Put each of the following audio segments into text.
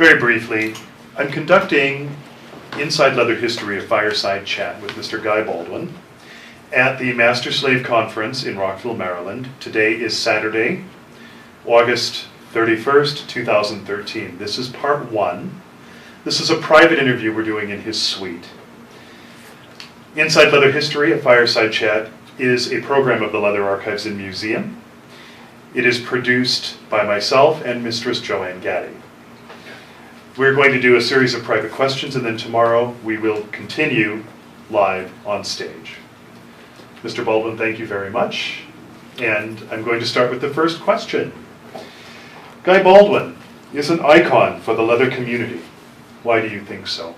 Very briefly, I'm conducting Inside Leather History, a Fireside Chat with Mr. Guy Baldwin at the Master Slave Conference in Rockville, Maryland. Today is Saturday, August 31st, 2013. This is part one. This is a private interview we're doing in his suite. Inside Leather History, a Fireside Chat, is a program of the Leather Archives and Museum. It is produced by myself and Mistress Joanne Gaddy. We're going to do a series of private questions, and then tomorrow we will continue live on stage. Mr. Baldwin, thank you very much. And I'm going to start with the first question. Guy Baldwin is an icon for the leather community. Why do you think so?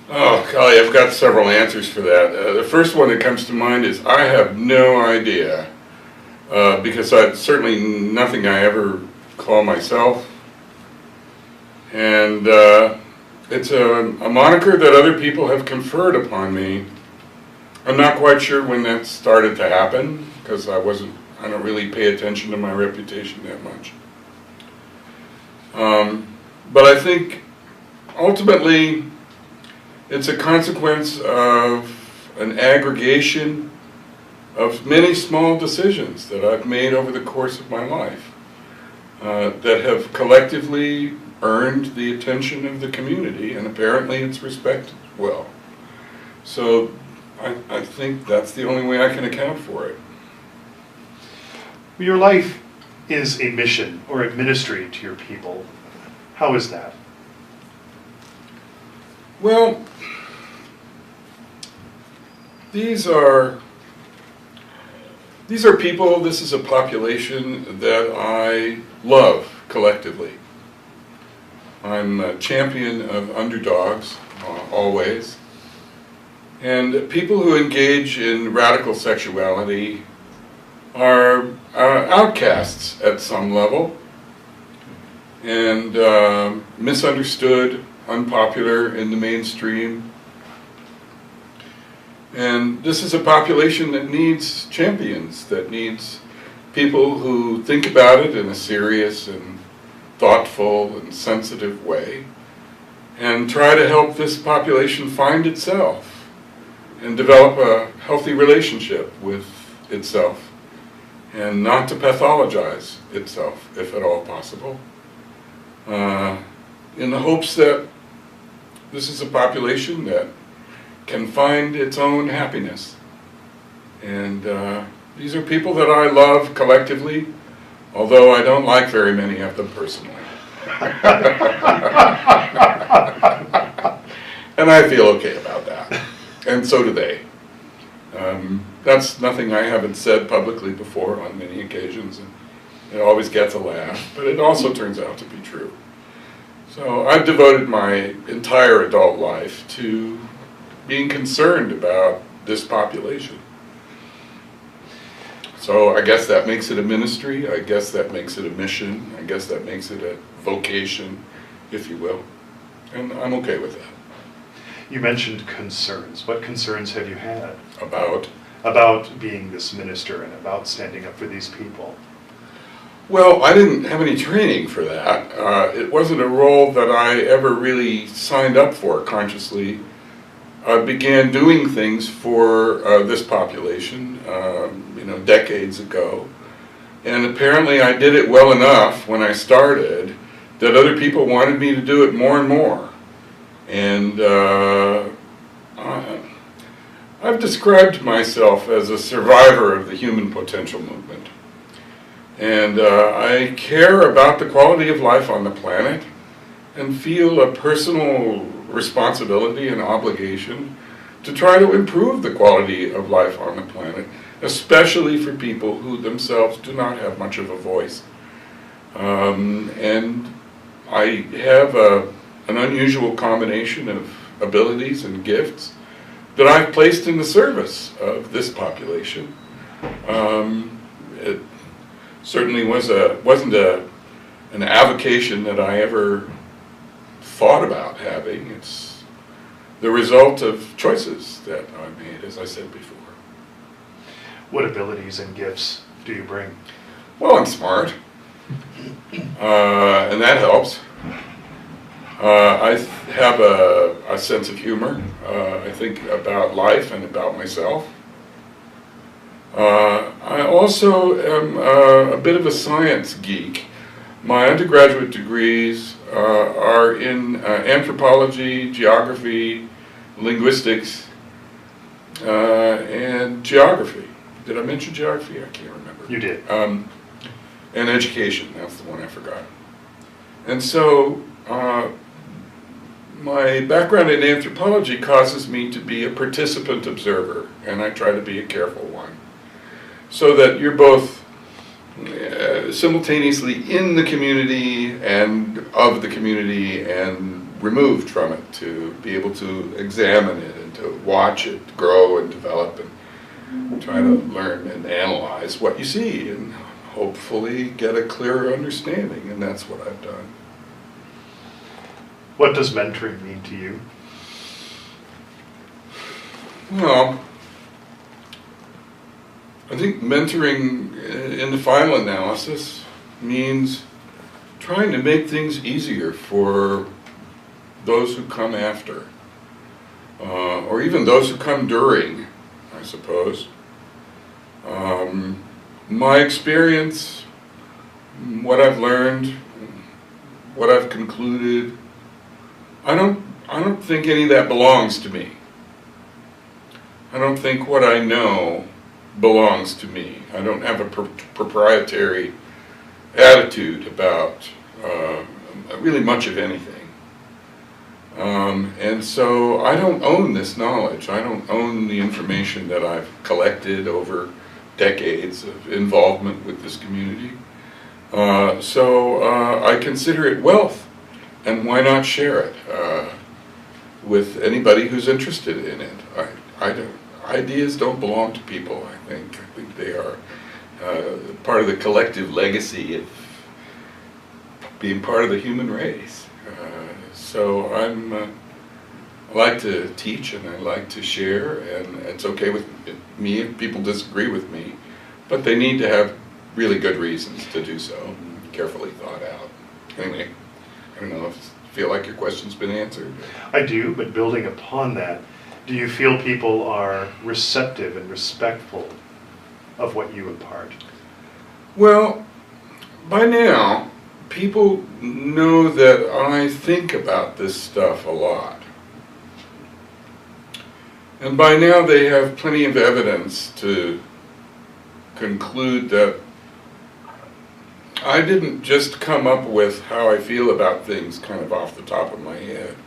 Oh, golly, I've got several answers for that. The first one that comes to mind is I have no idea, because it's certainly nothing I ever call myself. And it's a moniker that other people have conferred upon me. I'm not quite sure when that started to happen, because I don't really pay attention to my reputation that much. But I think ultimately it's a consequence of an aggregation of many small decisions that I've made over the course of my life that have collectively earned the attention of the community, and apparently it's respected well. So I think that's the only way I can account for it. Your life is a mission or a ministry to your people. How is that? Well, these are people, this is a population that I love collectively. I'm a champion of underdogs, always. And people who engage in radical sexuality are outcasts at some level, and misunderstood, unpopular in the mainstream. And this is a population that needs champions, that needs people who think about it in a serious and thoughtful and sensitive way, and try to help this population find itself and develop a healthy relationship with itself, and not to pathologize itself, if at all possible, in the hopes that this is a population that can find its own happiness. And these are people that I love collectively, although I don't like very many of them personally. And I feel okay about that. And so do they. That's nothing I haven't said publicly before on many occasions, and it always gets a laugh, but it also turns out to be true. So I've devoted my entire adult life to being concerned about this population. So I guess that makes it a ministry, I guess that makes it a mission, I guess that makes it a vocation, if you will. And I'm okay with that. You mentioned concerns. What concerns have you had? About being this minister and about standing up for these people? Well, I didn't have any training for that. It wasn't a role that I ever really signed up for consciously. I began doing things for this population, decades ago. And apparently I did it well enough when I started that other people wanted me to do it more and more. And I've described myself as a survivor of the human potential movement. And I care about the quality of life on the planet and feel a personal responsibility and obligation to try to improve the quality of life on the planet, especially for people who themselves do not have much of a voice. And I have an unusual combination of abilities and gifts that I've placed in the service of this population. It certainly wasn't an avocation that I ever thought about having. It's the result of choices that I made, as I said before. What abilities and gifts do you bring? Well, I'm smart, and that helps. I have a sense of humor. I think about life and about myself. I also am a bit of a science geek. My undergraduate degrees are in anthropology, geography, linguistics, and geography. Did I mention geography? I can't remember. You did. And education, that's the one I forgot. And so my background in anthropology causes me to be a participant observer, and I try to be a careful one, so that you're both simultaneously in the community and of the community and removed from it, to be able to examine it and to watch it grow and develop and try to learn and analyze what you see and hopefully get a clearer understanding, and that's what I've done. What does mentoring mean to you? Well, I think mentoring in the final analysis means trying to make things easier for those who come after, or even those who come during, I suppose. My experience, what I've learned, what I've concluded, I don't think any of that belongs to me. I don't think what I know belongs to me. I don't have a proprietary attitude about really much of anything. And so I don't own this knowledge. I don't own the information that I've collected over decades of involvement with this community. So I consider it wealth, and why not share it with anybody who's interested in it? Ideas don't belong to people, I think. I think they are part of the collective legacy of being part of the human race. So I like to teach and I like to share, and it's okay with me if people disagree with me, but they need to have really good reasons to do so, carefully thought out. Anyway, I don't know if you feel like your question's been answered. I do, but building upon that, do you feel people are receptive and respectful of what you impart? Well, by now, people know that I think about this stuff a lot. And by now they have plenty of evidence to conclude that I didn't just come up with how I feel about things kind of off the top of my head.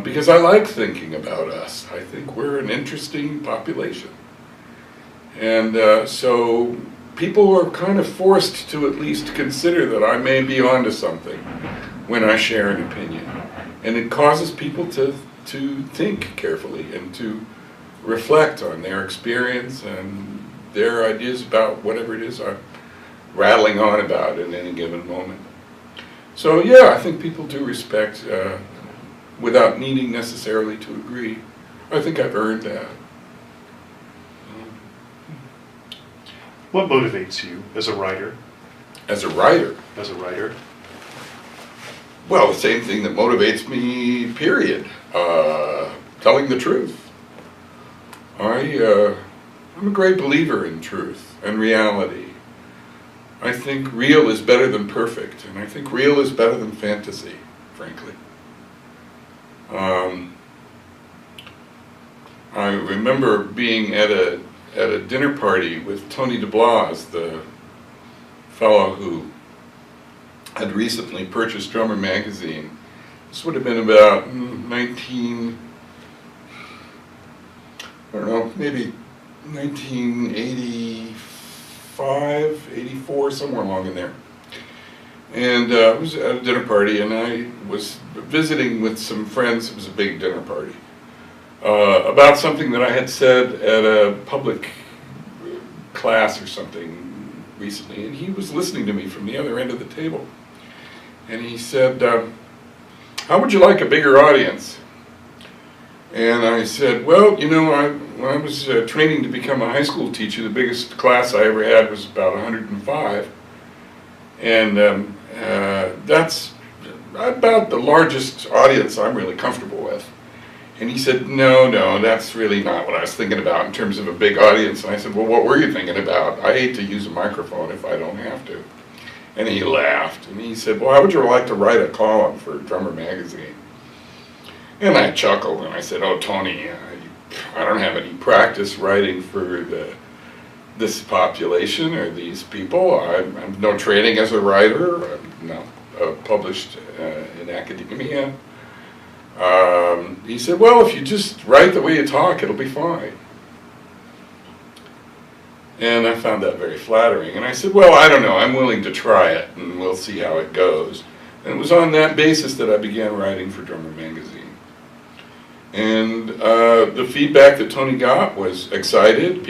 Because I like thinking about us. I think we're an interesting population. And so people are kind of forced to at least consider that I may be onto something when I share an opinion. And it causes people to think carefully and to reflect on their experience and their ideas about whatever it is I'm rattling on about in any given moment. So yeah, I think people do respect without needing necessarily to agree. I think I've earned that. What motivates you as a writer? As a writer? As a writer? Well, the same thing that motivates me, period. Telling the truth. I'm a great believer in truth and reality. I think real is better than perfect, and I think real is better than fantasy, frankly. I remember being at a dinner party with Tony DeBlas, the fellow who had recently purchased Drummer magazine. This would have been about maybe 1985, 84, somewhere along in there. And I was at a dinner party, and I was visiting with some friends. It was a big dinner party. About something that I had said at a public class or something recently, and he was listening to me from the other end of the table. And he said, how would you like a bigger audience? And I said, well, you know, when I was training to become a high school teacher, the biggest class I ever had was about 105. And that's about the largest audience I'm really comfortable with. And he said, no, that's really not what I was thinking about in terms of a big audience. And I said, well, what were you thinking about? I hate to use a microphone if I don't have to. And he laughed, and he said, well, how would you like to write a column for Drummer Magazine? And I chuckled, and I said, oh, Tony, I don't have any practice writing for this population or these people. I'm no training as a writer. I'm not published in academia. He said, well, if you just write the way you talk, it'll be fine. And I found that very flattering. And I said, well, I don't know, I'm willing to try it, and we'll see how it goes. And it was on that basis that I began writing for Drummer Magazine. And the feedback that Tony got was excited.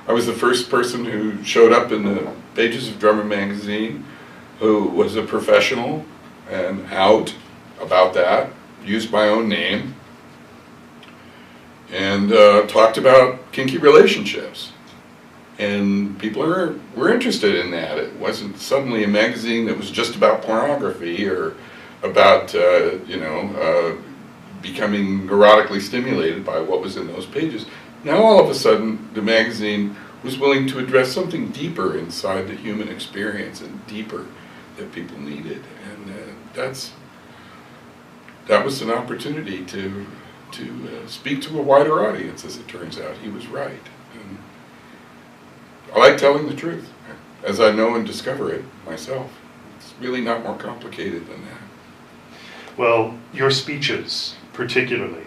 I was the first person who showed up in the pages of Drummer Magazine who was a professional and out about that, used my own name, and talked about kinky relationships. And people were interested in that. It wasn't suddenly a magazine that was just about pornography or about, becoming erotically stimulated by what was in those pages. Now all of a sudden, the magazine was willing to address something deeper inside the human experience and deeper that people needed. And that was an opportunity to speak to a wider audience, as it turns out. He was right. And I like telling the truth, as I know and discover it myself. It's really not more complicated than that. Well, your speeches, particularly,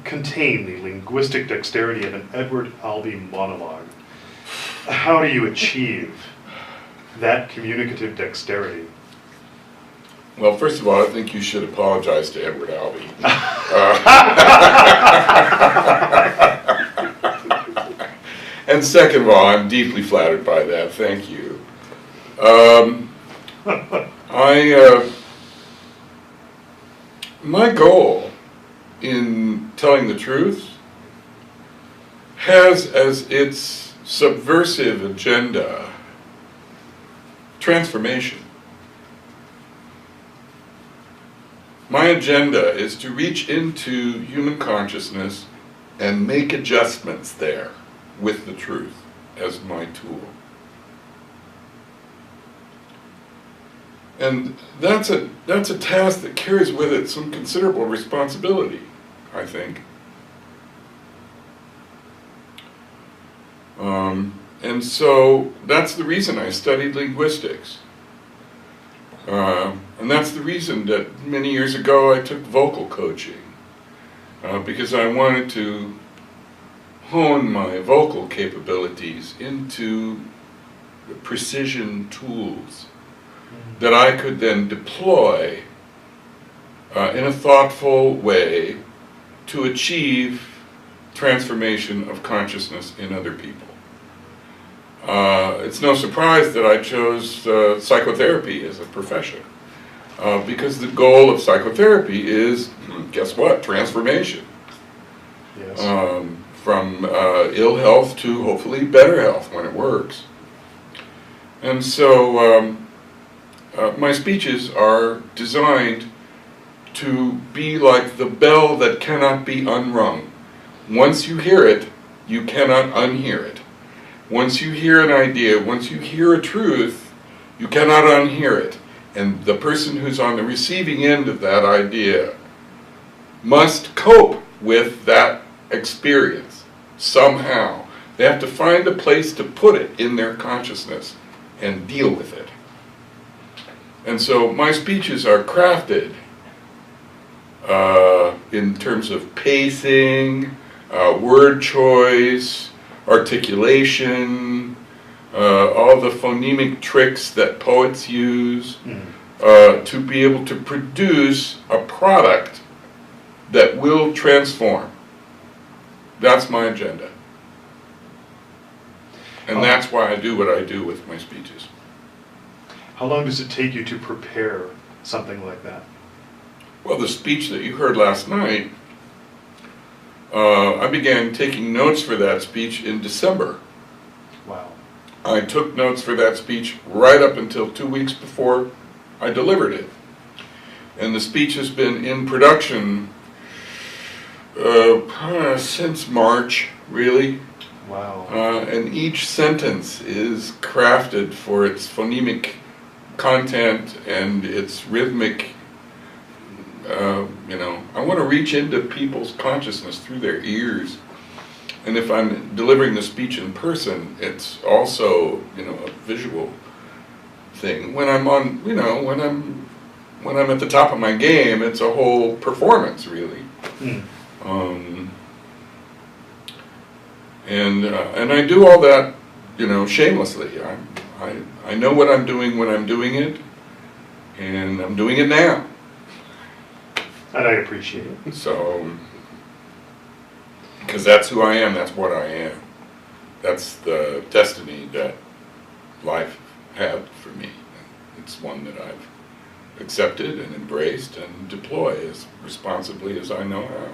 contain the linguistic dexterity of an Edward Albee monologue. How do you achieve that communicative dexterity? Well, first of all, I think you should apologize to Edward Albee. And second of all, I'm deeply flattered by that. Thank you. My goal in telling the truth has as its subversive agenda transformation. My agenda is to reach into human consciousness and make adjustments there with the truth as my tool. And that's a task that carries with it some considerable responsibility, I think. And so that's the reason I studied linguistics. And that's the reason that many years ago I took vocal coaching, because I wanted to hone my vocal capabilities into precision tools that I could then deploy in a thoughtful way to achieve transformation of consciousness in other people. It's no surprise that I chose psychotherapy as a profession, because the goal of psychotherapy is, guess what, transformation. Yes. From ill health to hopefully better health when it works. And so my speeches are designed to be like the bell that cannot be unrung. Once you hear it, you cannot unhear it. Once you hear an idea, once you hear a truth, you cannot unhear it. And the person who's on the receiving end of that idea must cope with that experience somehow. They have to find a place to put it in their consciousness and deal with it. And so my speeches are crafted in terms of pacing, word choice, articulation, all the phonemic tricks that poets use to be able to produce a product that will transform. That's my agenda. And that's why I do what I do with my speeches. How long does it take you to prepare something like that? Well, the speech that you heard last night, I began taking notes for that speech in December. Wow. I took notes for that speech right up until 2 weeks before I delivered it. And the speech has been in production since March, really. Wow. And each sentence is crafted for its phonemic content and its rhythmic, I want to reach into people's consciousness through their ears. And if I'm delivering the speech in person, it's also, a visual thing. When I'm on, when I'm at the top of my game, it's a whole performance, really. And I do all that, shamelessly. I know what I'm doing when I'm doing it, and I'm doing it now. And I appreciate it. So, because that's who I am, that's what I am. That's the destiny that life had for me. It's one that I've accepted and embraced and deploy as responsibly as I know how.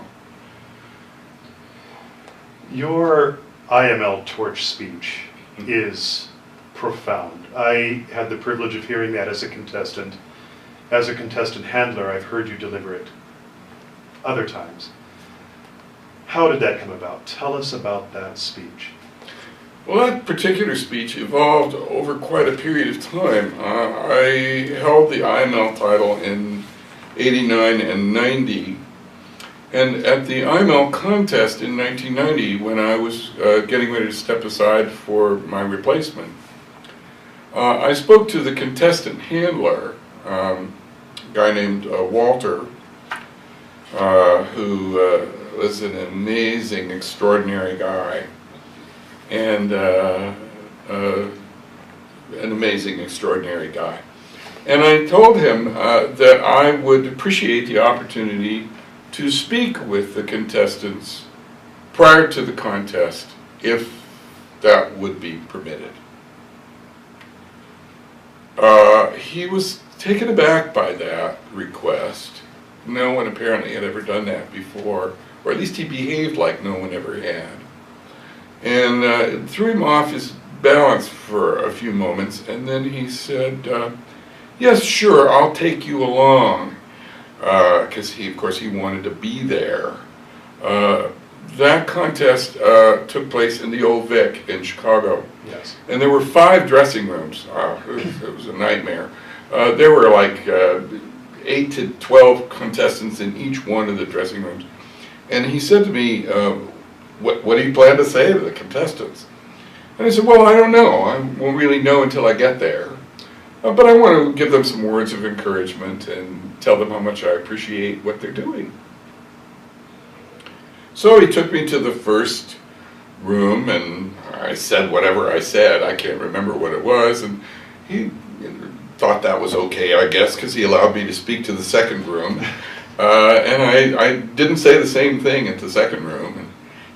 Your IML torch speech is profound. I had the privilege of hearing that as a contestant. As a contestant handler, I've heard you deliver it other times. How did that come about? Tell us about that speech. Well, that particular speech evolved over quite a period of time. I held the IML title in '89 and '90. And at the IML contest in 1990, when I was getting ready to step aside for my replacement, I spoke to the contestant handler, a guy named Walter, who was an amazing, extraordinary guy, and an amazing, extraordinary guy. And I told him that I would appreciate the opportunity to speak with the contestants prior to the contest, if that would be permitted. He was taken aback by that request. No one apparently had ever done that before, or at least he behaved like no one ever had. And it threw him off his balance for a few moments, and then he said, yes, sure, I'll take you along. Because of course he wanted to be there. That contest took place in the Old Vic in Chicago. Yes. And there were 5 dressing rooms. It was a nightmare. There were like 8 to 12 contestants in each one of the dressing rooms. And he said to me, what do you plan to say to the contestants? And I said, well, I don't know. I won't really know until I get there. But I want to give them some words of encouragement and tell them how much I appreciate what they're doing. So he took me to the first room, and I said whatever I said. I can't remember what it was, and he thought that was okay, I guess, because he allowed me to speak to the second room. And I didn't say the same thing at the second room.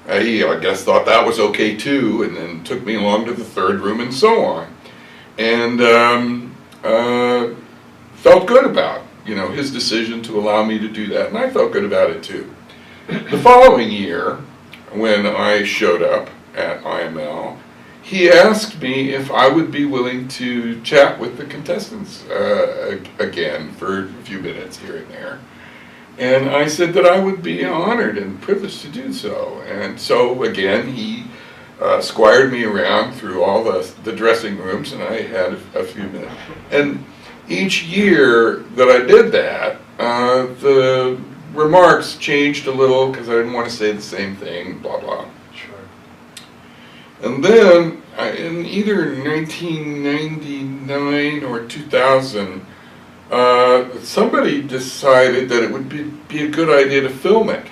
And he, I guess, thought that was okay too, and then took me along to the third room and so on. And felt good about, his decision to allow me to do that, and I felt good about it too. The following year, when I showed up at IML, he asked me if I would be willing to chat with the contestants again for a few minutes here and there. And I said that I would be honored and privileged to do so. And so again, he squired me around through all the dressing rooms, and I had a few minutes. And each year that I did that, the remarks changed a little because I didn't want to say the same thing, blah, blah. Sure. And then, in either 1999 or 2000, somebody decided that it would be a good idea to film it.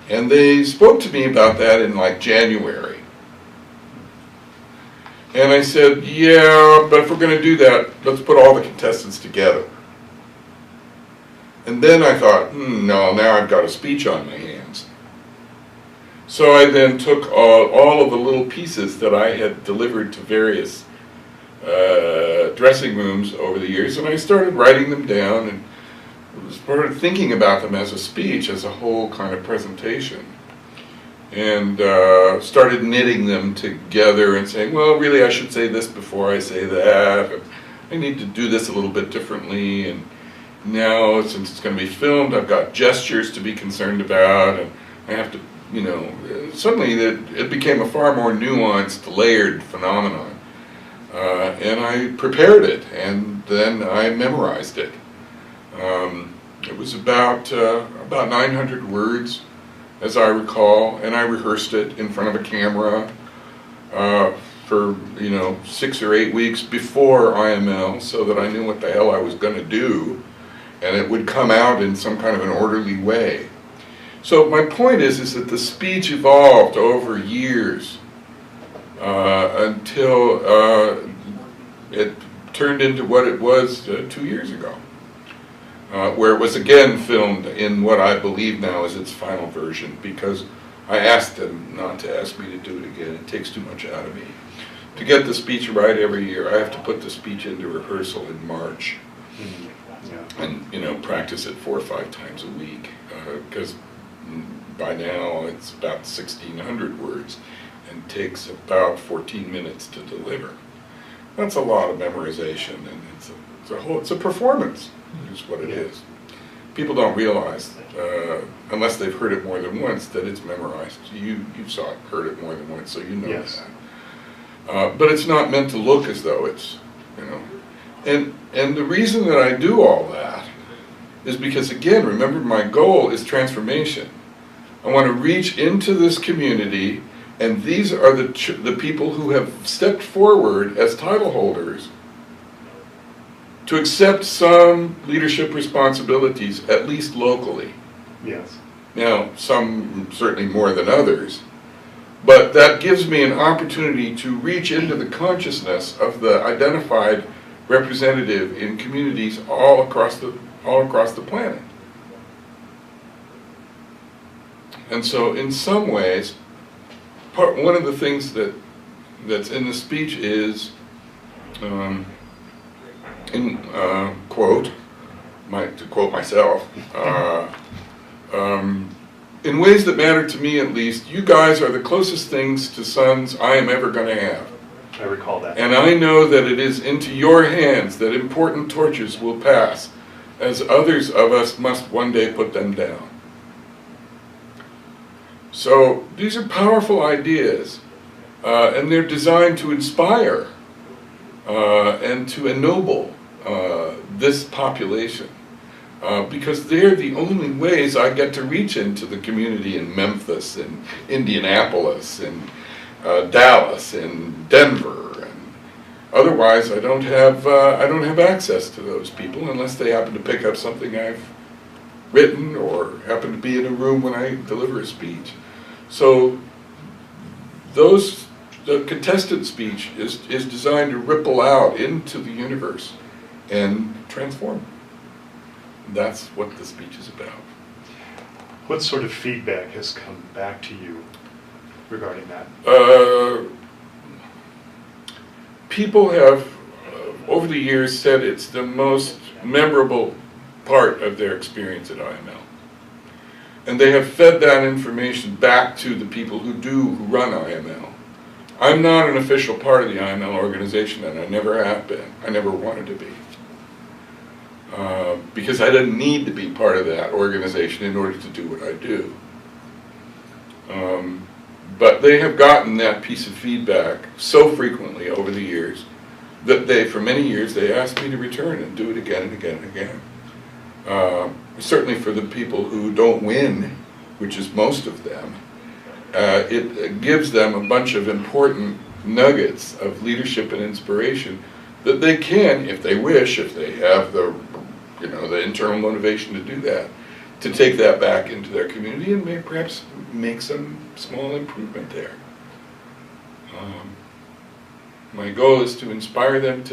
And they spoke to me about that in like January. And I said, yeah, but if we're going to do that, let's put all the contestants together. And then I thought, no, now I've got a speech on my hands. So I then took all of the little pieces that I had delivered to various dressing rooms over the years, and I started writing them down and started thinking about them as a speech, as a whole kind of presentation. And started knitting them together and saying, well, really I should say this before I say that. I need to do this a little bit differently. And now, since it's going to be filmed, I've got gestures to be concerned about, and I have to, you know, suddenly it became a far more nuanced, layered phenomenon. And I prepared it, and then I memorized it. It was about 900 words, as I recall, and I rehearsed it in front of a camera for, you know, 6 or 8 weeks before IML, so that I knew what the hell I was going to do, and it would come out in some kind of an orderly way. So my point is that the speech evolved over years until it turned into what it was 2 years ago, where it was again filmed in what I believe now is its final version, because I asked them not to ask me to do it again. It takes too much out of me. To get the speech right every year, I have to put the speech into rehearsal in March. And, you know, practice it 4 or 5 times a week, because by now it's about 1,600 words and takes about 14 minutes to deliver. That's a lot of memorization, and it's a performance, is what it is. People don't realize, unless they've heard it more than once, that it's memorized. You saw it, heard it more than once, so you know that. But it's not meant to look as though it's, you know. And the reason that I do all that is because, again, remember, my goal is transformation. I want to reach into this community, and these are the people who have stepped forward as title holders to accept some leadership responsibilities, at least locally. Yes. Now, some certainly more than others, but that gives me an opportunity to reach into the consciousness of the identified representative in communities all across the planet. And so, in some ways, one of the things that's in the speech is, to quote myself, in ways that matter to me at least, you guys are the closest things to sons I am ever going to have. I recall that. And I know that it is into your hands that important torches will pass, as others of us must one day put them down. So these are powerful ideas, and they're designed to inspire and to ennoble this population, because they're the only ways I get to reach into the community in Memphis and Indianapolis and Dallas and Denver, and otherwise I don't have access to those people unless they happen to pick up something I've written or happen to be in a room when I deliver a speech. So the contested speech is designed to ripple out into the universe and transform. That's what the speech is about. What sort of feedback has come back to you regarding that? People have, over the years, said it's the most memorable part of their experience at IML. And they have fed that information back to the people who run IML. I'm not an official part of the IML organization, and I never have been. I never wanted to be. Because I didn't need to be part of that organization in order to do what I do. But they have gotten that piece of feedback so frequently over the years that for many years, they asked me to return and do it again and again and again. Certainly for the people who don't win, which is most of them, it gives them a bunch of important nuggets of leadership and inspiration that they can, if they wish, if they have the internal motivation to do that, to take that back into their community and perhaps make some small improvement there. My goal is to inspire them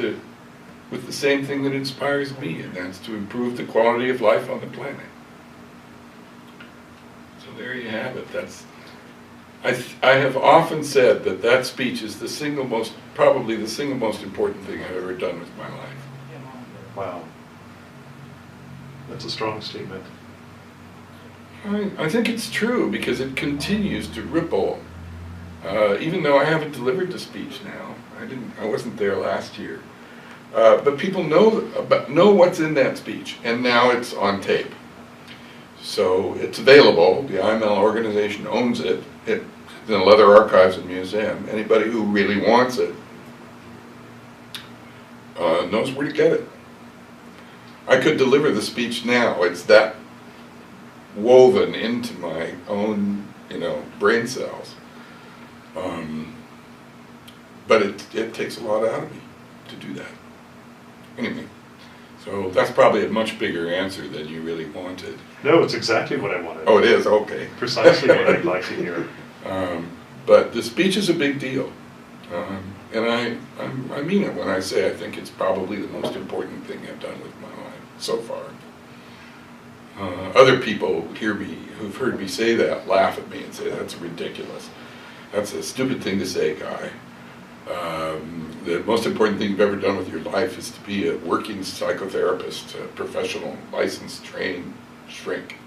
with the same thing that inspires me, and that's to improve the quality of life on the planet. So there you have it. I have often said that speech is probably the single most important thing I've ever done with my life. Wow. That's a strong statement. I think it's true, because it continues to ripple. Even though I haven't delivered the speech now, I wasn't there last year. But people know what's in that speech, and now it's on tape. So it's available. The IML organization owns it. It's in the Leather Archives and Museum. Anybody who really wants it knows where to get it. I could deliver the speech now. It's that woven into my own, brain cells. But it takes a lot out of me to do that. Anyway, so that's probably a much bigger answer than you really wanted. No, it's exactly what I wanted. Oh, it is? Okay. Precisely what I'd like to hear. But the speech is a big deal. And I mean it when I say I think it's probably the most important thing I've done with my life so far. Other people who've heard me say that, laugh at me and say, that's ridiculous. That's a stupid thing to say, Guy. The most important thing you've ever done with your life is to be a working psychotherapist, a professional, licensed, trained shrink.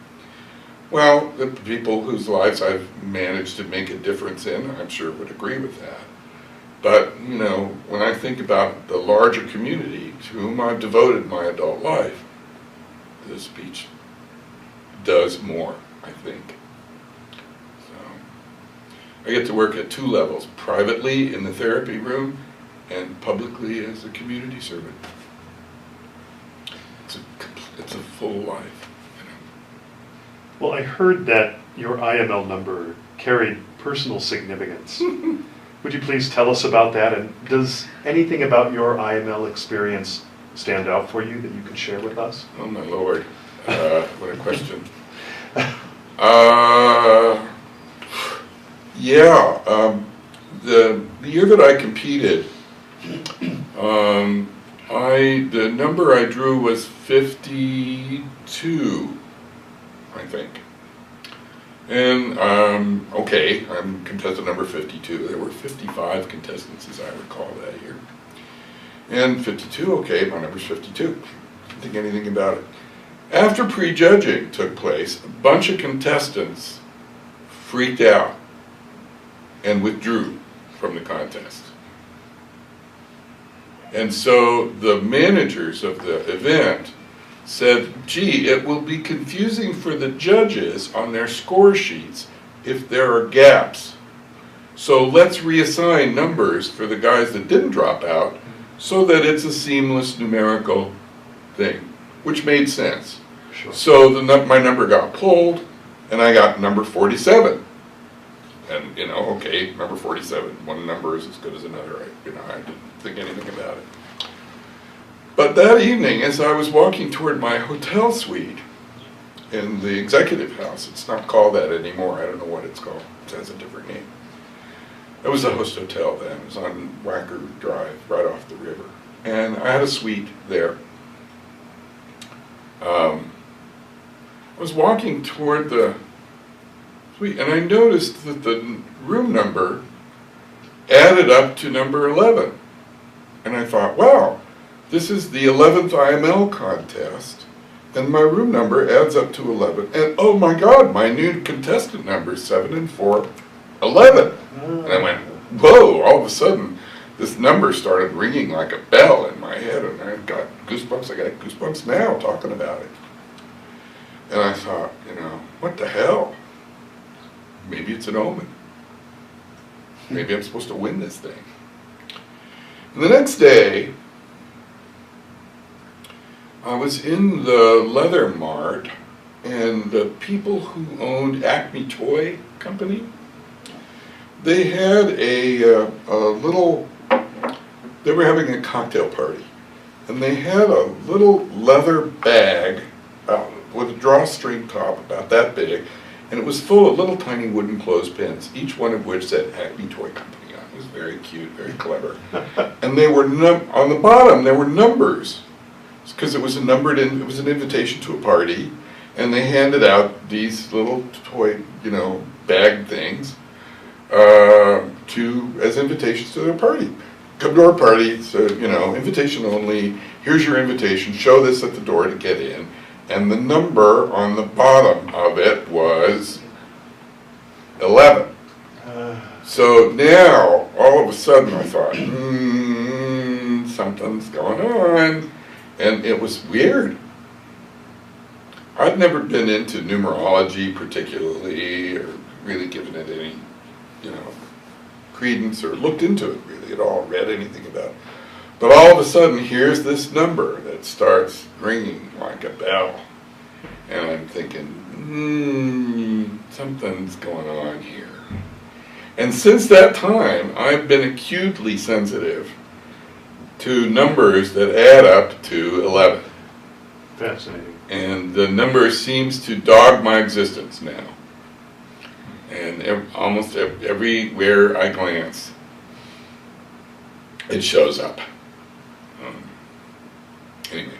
Well, the people whose lives I've managed to make a difference in, I'm sure would agree with that. But, when I think about the larger community to whom I've devoted my adult life, the speech does more, I think. I get to work at 2 levels, privately in the therapy room and publicly as a community servant. It's a full life. Well, I heard that your IML number carried personal significance. Would you please tell us about that? And does anything about your IML experience stand out for you that you can share with us? Oh my Lord, what a question. The year that I competed, the number I drew was 52, I think. And, okay, I'm contestant number 52. There were 55 contestants, as I recall, that year. And 52, okay, my number's 52. Didn't think anything about it. After prejudging took place, a bunch of contestants freaked out and withdrew from the contest. And so the managers of the event said, gee, it will be confusing for the judges on their score sheets if there are gaps. So let's reassign numbers for the guys that didn't drop out so that it's a seamless numerical thing, which made sense. Sure. So my number got pulled, and I got number 47. And, okay, number 47, one number is as good as another. I didn't think anything about it. But that evening, as I was walking toward my hotel suite in the executive house, it's not called that anymore, I don't know what it's called, it has a different name. It was a host hotel then, it was on Wacker Drive, right off the river. And I had a suite there. I was walking toward the suite, and I noticed that the room number added up to number 11. And I thought, wow, this is the 11th IML contest, and my room number adds up to 11. And oh my God, my new contestant number is 7 and 4, 11. And I went, whoa, all of a sudden, this number started ringing like a bell in my head, and I got goosebumps. I got goosebumps now talking about it. And I thought, what the hell? Maybe it's an omen. Maybe I'm supposed to win this thing. And the next day, I was in the Leather Mart, and the people who owned Acme Toy Company, they had a little, they were having a cocktail party, and they had a little leather bag with a drawstring top about that big, and it was full of little tiny wooden clothespins, each one of which said Acme Toy Company on it. It was very cute, very clever. And they were, on the bottom, there were numbers, because it was it was an invitation to a party, and they handed out these little toy, bag things, as invitations to their party. Come to our party, so, invitation only, here's your invitation, show this at the door to get in. And the number on the bottom of it was 11. So now, all of a sudden I thought, something's going on. And it was weird. I'd never been into numerology particularly, or really given it any, credence, or looked into it really at all, read anything about it. But all of a sudden, here's this number that starts ringing like a bell. And I'm thinking, something's going on here. And since that time, I've been acutely sensitive to numbers that add up to 11. Fascinating. And the number seems to dog my existence now. And almost everywhere I glance, it shows up. Anyway.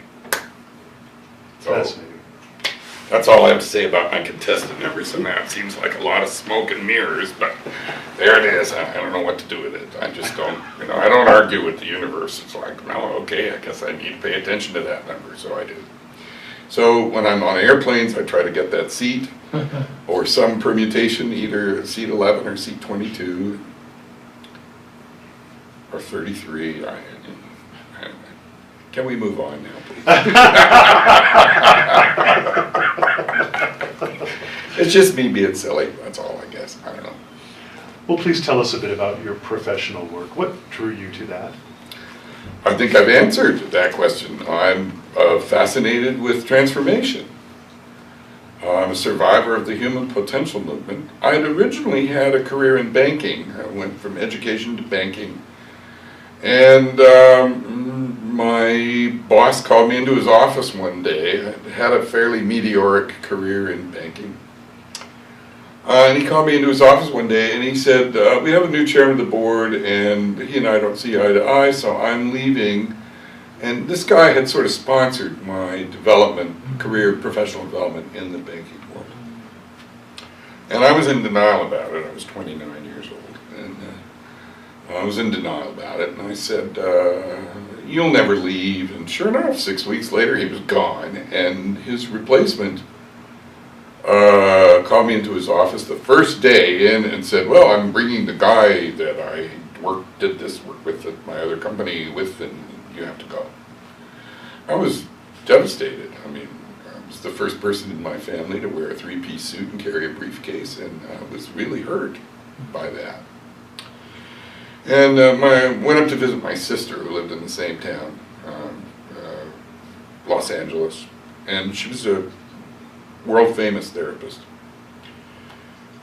So Fascinating. that's all I have to say about my contestant numbers, and that seems like a lot of smoke and mirrors, but there it is. I don't know what to do with it. I just don't, I don't argue with the universe. It's like, well, okay, I guess I need to pay attention to that number, so I do. So when I'm on airplanes, I try to get that seat, or some permutation, either seat 11 or seat 22, or 33. Can we move on now, please? It's just me being silly, that's all, I guess. I don't know. Well, please tell us a bit about your professional work. What drew you to that? I think I've answered that question. I'm fascinated with transformation. I'm a survivor of the human potential movement. I had originally had a career in banking. I went from education to banking. And my boss called me into his office one day. I had a fairly meteoric career in banking. And he called me into his office one day and he said, we have a new chairman of the board and he and I don't see eye to eye, so I'm leaving. And this guy had sort of sponsored my development, career, professional development in the banking world. And I was in denial about it. I was 29 years old. And I was in denial about it. And I said, you'll never leave. And sure enough, 6 weeks later, he was gone. And his replacement called me into his office the first day in and said, well, I'm bringing the guy that I did this work with at my other company with, and you have to go. I was devastated. I mean, I was the first person in my family to wear a three-piece suit and carry a briefcase, and I was really hurt by that. And I went up to visit my sister who lived in the same town, Los Angeles, and she was a world-famous therapist.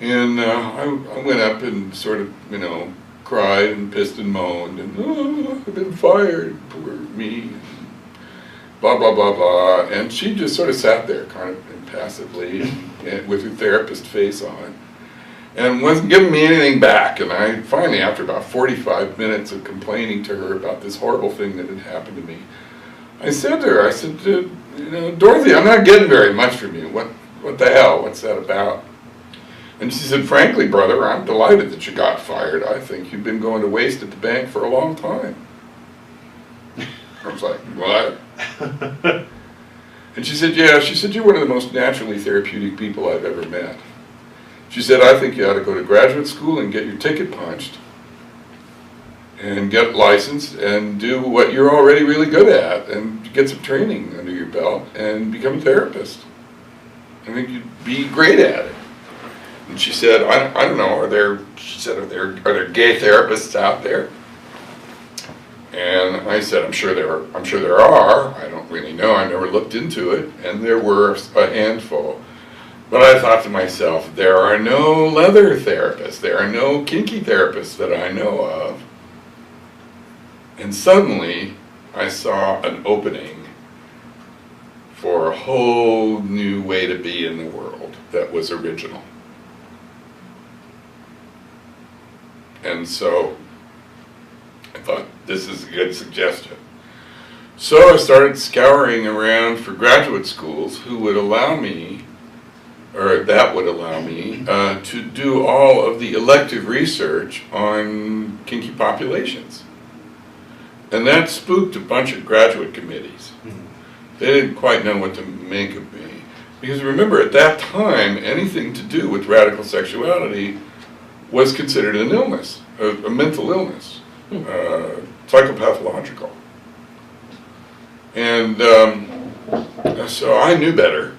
And I went up and sort of, cried and pissed and moaned, and I've been fired, poor me, blah, blah, blah, blah. And she just sort of sat there kind of impassively and with her therapist face on and wasn't giving me anything back. And I finally, after about 45 minutes of complaining to her about this horrible thing that had happened to me, I said to her, I said, Dorothy, I'm not getting very much from you. What the hell? What's that about? And she said, frankly, brother, I'm delighted that you got fired. I think you've been going to waste at the bank for a long time. I was like, what? And she said, yeah, she said, you're one of the most naturally therapeutic people I've ever met. She said, I think you ought to go to graduate school and get your ticket punched and get licensed and do what you're already really good at and get some training under your belt and become a therapist. I think you'd be great at it. And she said, I don't know, are there gay therapists out there? And I said, I'm sure there are. I don't really know. I never looked into it. And there were a handful. But I thought to myself, there are no leather therapists. There are no kinky therapists that I know of. And suddenly, I saw an opening for a whole new way to be in the world that was original. And so I thought, this is a good suggestion. So I started scouring around for graduate schools who would allow me, or that would allow me, to do all of the elective research on kinky populations. And that spooked a bunch of graduate committees. They didn't quite know what to make of me. Because remember, at that time, anything to do with radical sexuality was considered an illness, a mental illness, psychopathological. And so I knew better.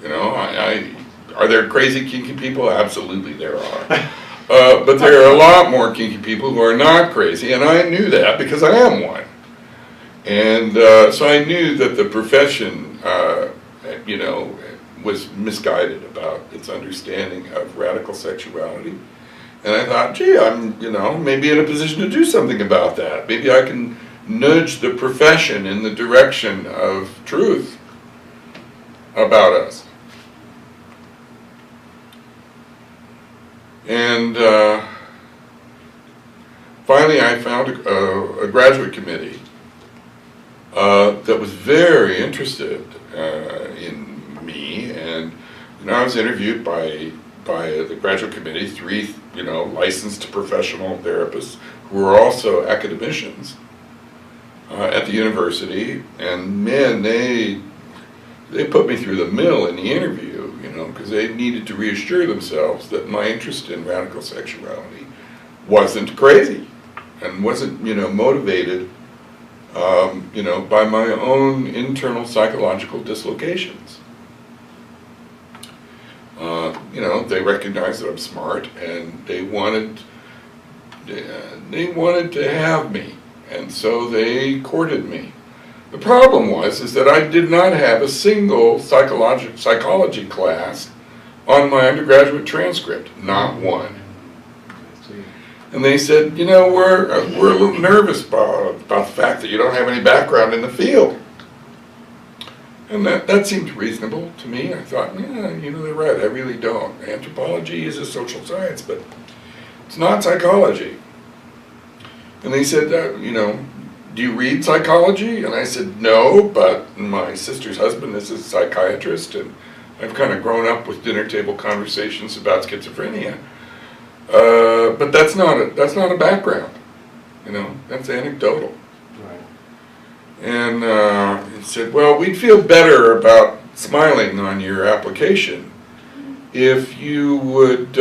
You know, are there crazy kinky people? Absolutely there are. But there are a lot more kinky people who are not crazy, and I knew that because I am one. And so I knew that the profession, you know, was misguided about its understanding of radical sexuality. And I thought, gee, I'm, you know, maybe in a position to do something about that. Maybe I can nudge the profession in the direction of truth about us. And finally I found a graduate committee that was very interested in me, and you know, I was interviewed by the graduate committee, 3, you know, licensed professional therapists who were also academicians at the university, and man, they put me through the mill in the interview, you know, because they needed to reassure themselves that my interest in radical sexuality wasn't crazy and wasn't, you know, motivated, you know, by my own internal psychological dislocations. You know, they recognized that I'm smart, and they wanted to have me, and so they courted me. The problem is that I did not have a single psychology class on my undergraduate transcript, not one. And they said, you know, we're a little nervous about the fact that you don't have any background in the field. And that seemed reasonable to me. I thought, yeah, you know, they're right, I really don't. Anthropology is a social science, but it's not psychology. And they said, you know, do you read psychology? And I said, no, but my sister's husband is a psychiatrist, and I've kind of grown up with dinner table conversations about schizophrenia. But that's not a background, you know, that's anecdotal. Right. And he said, well, we'd feel better about smiling on your application if you would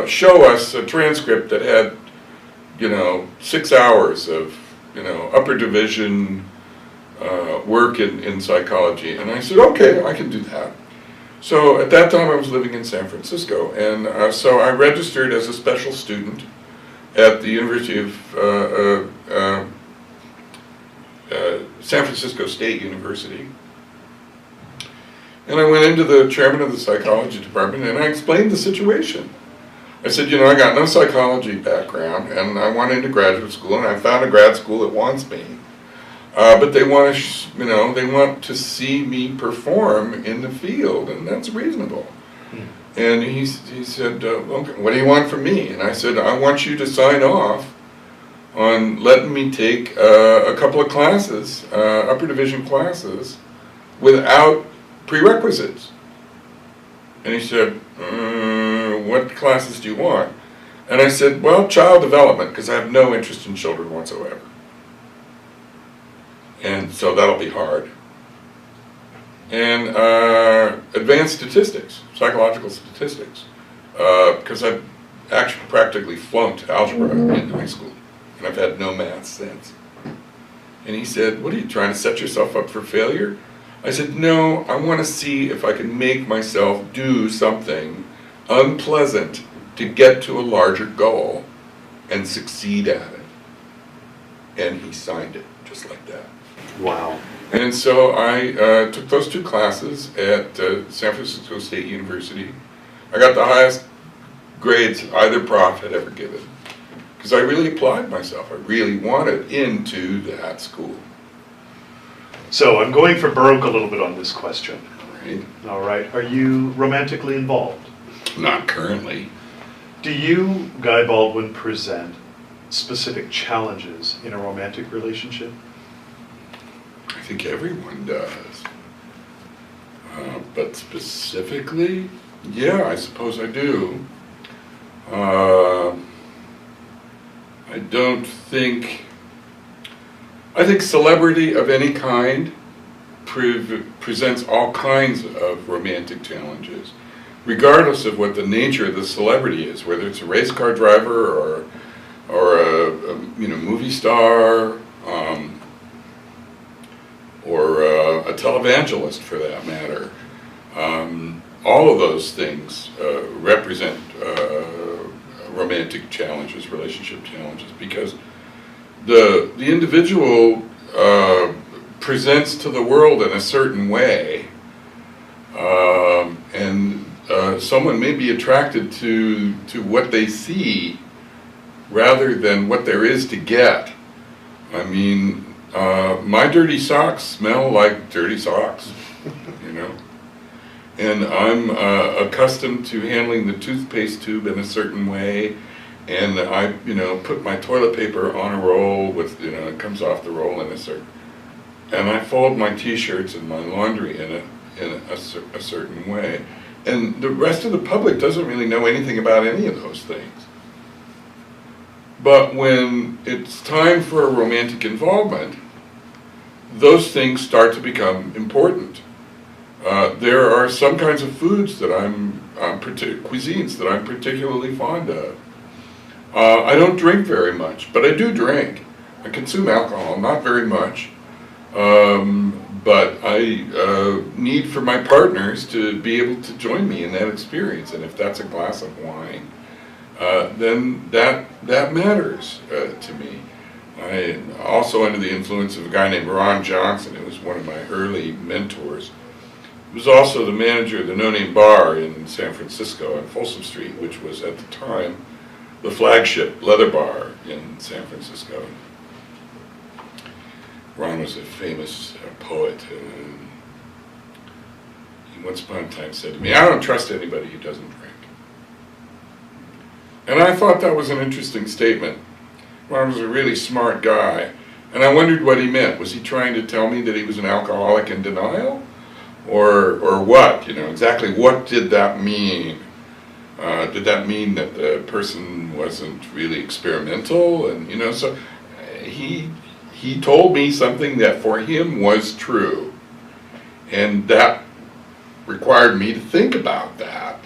show us a transcript that had, you know, 6 hours of, you know, upper division work in psychology. And I said, okay, I can do that. So at that time I was living in San Francisco, and so I registered as a special student at the University of San Francisco State University. And I went into the chairman of the psychology department and I explained the situation. I said, you know, I got no psychology background, and I went into graduate school, and I found a grad school that wants me. But they want to, you know, they want to see me perform in the field, and that's reasonable. And he said, okay, what do you want from me? And I said, I want you to sign off on letting me take a couple of classes, upper division classes, without prerequisites. And he said, what classes do you want? And I said, well, child development, because I have no interest in children whatsoever. And so that'll be hard. And advanced statistics, psychological statistics, because I've actually practically flunked algebra in high school, and I've had no math since. And he said, what are you trying to set yourself up for failure? I said, no, I want to see if I can make myself do something unpleasant to get to a larger goal and succeed at it. And he signed it just like that. Wow. And so I took those 2 classes at San Francisco State University. I got the highest grades either prof had ever given, because I really applied myself. I really wanted into that school. So I'm going for Baroque a little bit on this question. Right? All right. Are you romantically involved? Not currently. Do you, Guy Baldwin, present specific challenges in a romantic relationship? I think everyone does. But specifically, yeah, I suppose I do. I think celebrity of any kind presents all kinds of romantic challenges, regardless of what the nature of the celebrity is, whether it's a race car driver or a movie star. televangelist for that matter. All of those things represent romantic challenges, relationship challenges, because the individual presents to the world in a certain way, and someone may be attracted to what they see rather than what there is to get. I mean, my dirty socks smell like dirty socks, you know, and I'm accustomed to handling the toothpaste tube in a certain way, and I, you know, put my toilet paper on a roll with, you know, it comes off the roll in a certain, and I fold my t-shirts and my laundry in a certain way, and the rest of the public doesn't really know anything about any of those things. But when it's time for a romantic involvement, those things start to become important. There are some kinds of foods that cuisines that I'm particularly fond of. I don't drink very much, but I do drink. I consume alcohol, not very much. But I need for my partners to be able to join me in that experience. And if that's a glass of wine, then that matters to me. I'm also under the influence of a guy named Ron Johnson, who was one of my early mentors. He was also the manager of the No Name Bar in San Francisco on Folsom Street, which was at the time the flagship leather bar in San Francisco. Ron was a famous poet, and he once upon a time said to me, "I don't trust anybody who doesn't drink." And I thought that was an interesting statement. Ron was a really smart guy, and I wondered what he meant. Was he trying to tell me that he was an alcoholic in denial? Or what? You know, exactly what did that mean? Did that mean that the person wasn't really experimental? And, you know, so he told me something that for him was true. And that required me to think about that.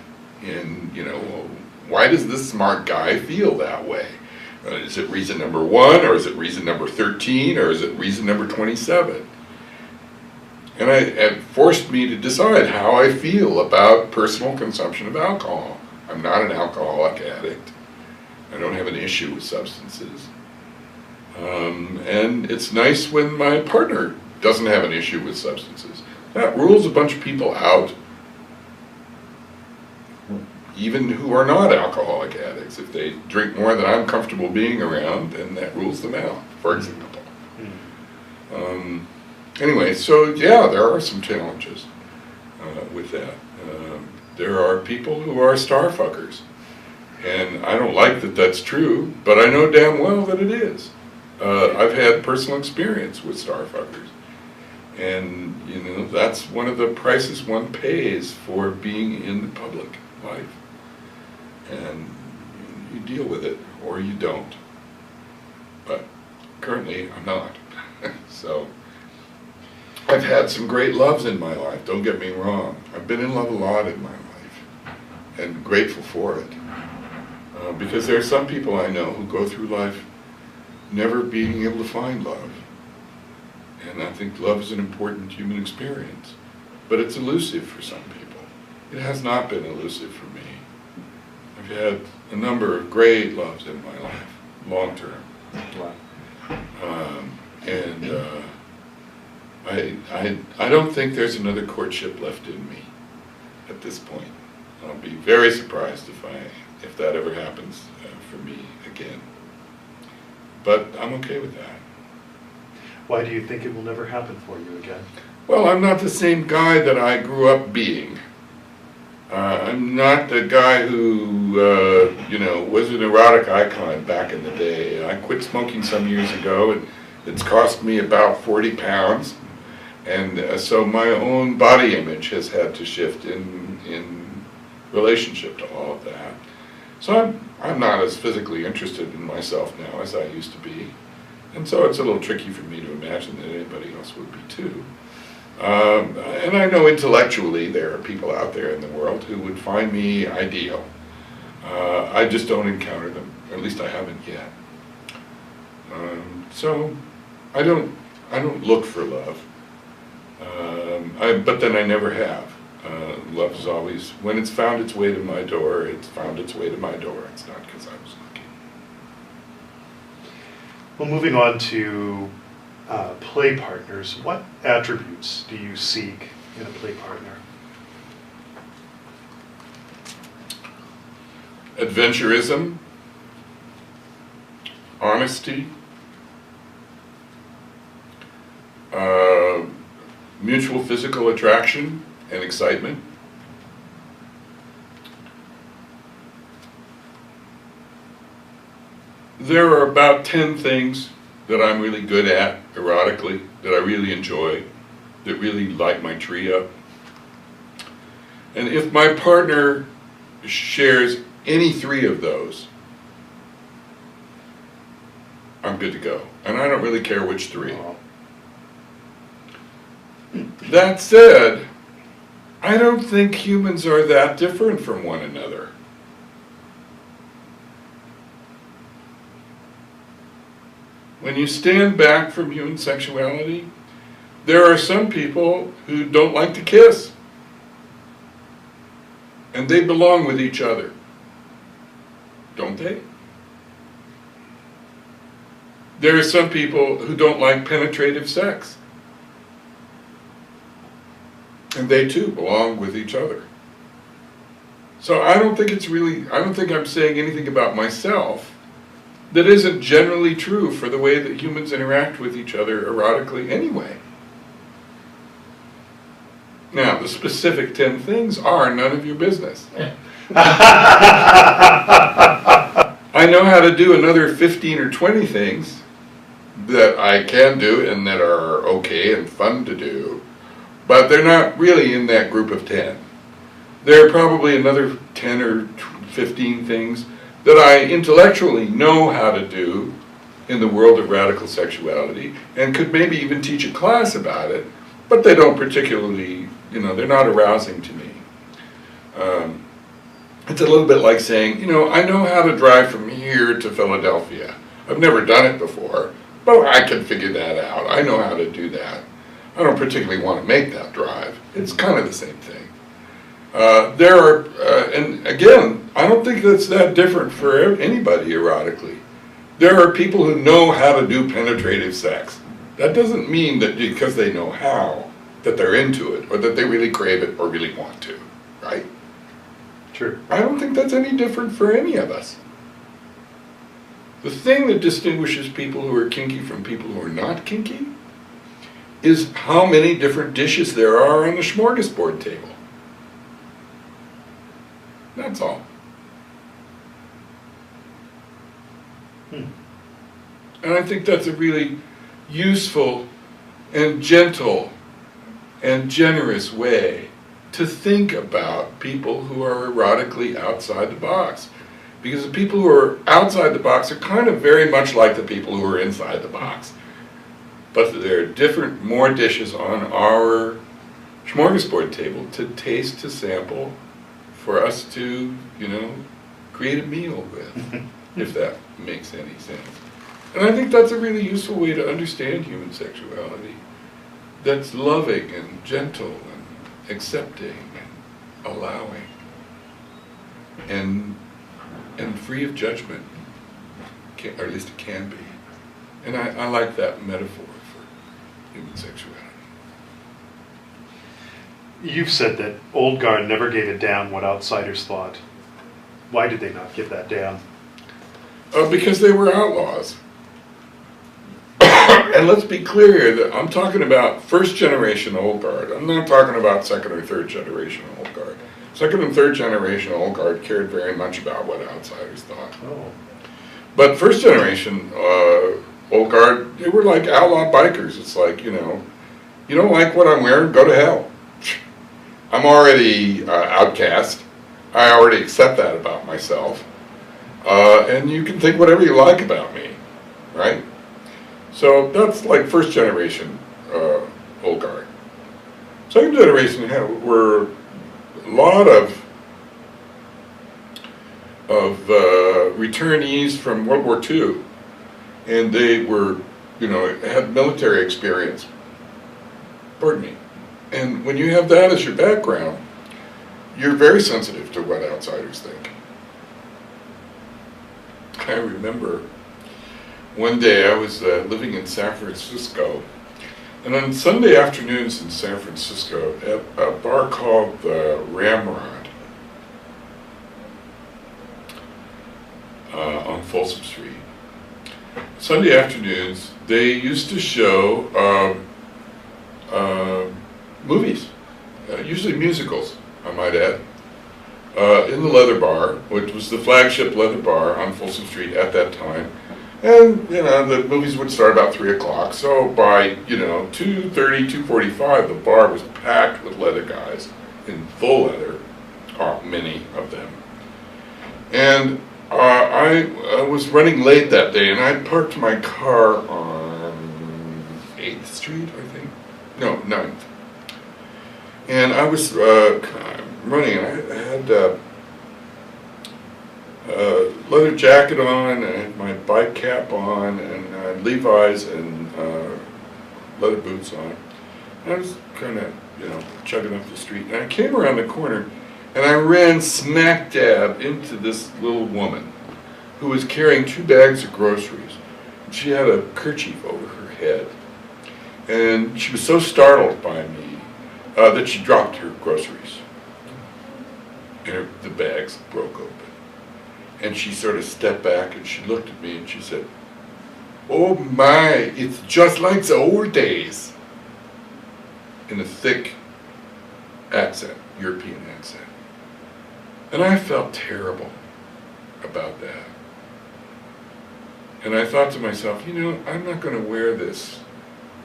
And, you know, why does this smart guy feel that way? Is it reason number 1, or is it reason number 13, or is it reason number 27? And it forced me to decide how I feel about personal consumption of alcohol. I'm not an alcoholic addict. I don't have an issue with substances. And it's nice when my partner doesn't have an issue with substances. That rules a bunch of people out, even who are not alcoholic addicts. If they drink more than I'm comfortable being around, then that rules them out, for example. Anyway, so yeah, there are some challenges with that. There are people who are star fuckers, and I don't like that that's true, but I know damn well that it is. I've had personal experience with star fuckers, and you know, that's one of the prices one pays for being in the public life. And you deal with it, or you don't. But currently, I'm not. So, I've had some great loves in my life, don't get me wrong. I've been in love a lot in my life, and grateful for it. Because there are some people I know who go through life never being able to find love. And I think love is an important human experience. But it's elusive for some people. It has not been elusive for me. I've had a number of great loves in my life, long term. I don't think there's another courtship left in me at this point. I'll be very surprised if that ever happens for me again. But I'm okay with that. Why do you think it will never happen for you again? Well, I'm not the same guy that I grew up being. I'm not the guy who, you know, was an erotic icon back in the day. I quit smoking some years ago, and it's cost me about 40 pounds. And so my own body image has had to shift in relationship to all of that. So I'm not as physically interested in myself now as I used to be. And so it's a little tricky for me to imagine that anybody else would be too. And I know intellectually there are people out there in the world who would find me ideal. I just don't encounter them, or at least I haven't yet. So I don't look for love. But then I never have. Love is always, when it's found its way to my door, it's found its way to my door. It's not because I was looking. Well, moving on to play partners, what attributes do you seek in a play partner? Adventurism, honesty, mutual physical attraction and excitement, there are about 10 things that I'm really good at erotically, that I really enjoy, that really light my tree up. And if my partner shares any 3 of those, I'm good to go. And I don't really care which 3. That said, I don't think humans are that different from one another. When you stand back from human sexuality, there are some people who don't like to kiss. And they belong with each other. Don't they? There are some people who don't like penetrative sex. And they too belong with each other. So I don't think I'm saying anything about myself that isn't generally true for the way that humans interact with each other erotically anyway. Now, the specific 10 things are none of your business. I know how to do another 15 or 20 things that I can do and that are okay and fun to do, but they're not really in that group of 10. There are probably another 10 or 15 things that I intellectually know how to do in the world of radical sexuality and could maybe even teach a class about it, but they don't particularly, they're not arousing to me. It's a little bit like saying, I know how to drive from here to Philadelphia. I've never done it before, but I can figure that out. I know how to do that. I don't particularly want to make that drive. It's kind of the same thing. And again, I don't think that's that different for anybody erotically. There are people who know how to do penetrative sex. That doesn't mean that because they know how, that they're into it, or that they really crave it or really want to, right? True. I don't think that's any different for any of us. The thing that distinguishes people who are kinky from people who are not kinky is how many different dishes there are on the smorgasbord table. That's all. And I think that's a really useful and gentle and generous way to think about people who are erotically outside the box. Because the people who are outside the box are kind of very much like the people who are inside the box. But there are different, more dishes on our smorgasbord table to taste, to sample, for us to, create a meal with, if that makes any sense. And I think that's a really useful way to understand human sexuality. That's loving and gentle and accepting and allowing and free of judgment, or at least it can be. And I like that metaphor for human sexuality. You've said that old guard never gave a damn what outsiders thought. Why did they not give that damn? Because they were outlaws. And let's be clear that I'm talking about first generation old guard. I'm not talking about second or third generation old guard. Second and third generation old guard cared very much about what outsiders thought. Oh. But first generation old guard, they were like outlaw bikers. It's like, you don't like what I'm wearing, go to hell. I'm already outcast. I already accept that about myself. And you can think whatever you like about me, right? So that's like first generation old guard. Second generation were a lot of returnees from World War II, and they were, had military experience. Pardon me. And when you have that as your background, you're very sensitive to what outsiders think. I remember one day I was living in San Francisco, and on Sunday afternoons in San Francisco at a bar called the Ramrod on Folsom Street. Sunday afternoons, they used to show movies, usually musicals, I might add, in the Leather Bar, which was the flagship leather bar on Folsom Street at that time. And, you know, the movies would start about 3 o'clock, so by, you know, 2:30, 2:45, the bar was packed with leather guys in full leather, many of them. And I was running late that day, and I parked my car on 8th Street, I think. No, 9th. And I was running, and I had a leather jacket on, and my bike cap on, and Levi's and leather boots on. And I was kind of, you know, chugging up the street. And I came around the corner, and I ran smack dab into this little woman who was carrying 2 bags of groceries. She had a kerchief over her head. And she was so startled by me that she dropped her groceries. And the bags broke open. And she sort of stepped back and she looked at me and she said, "Oh my, it's just like the old days," in a thick accent, European accent. And I felt terrible about that. And I thought to myself, you know, I'm not going to wear this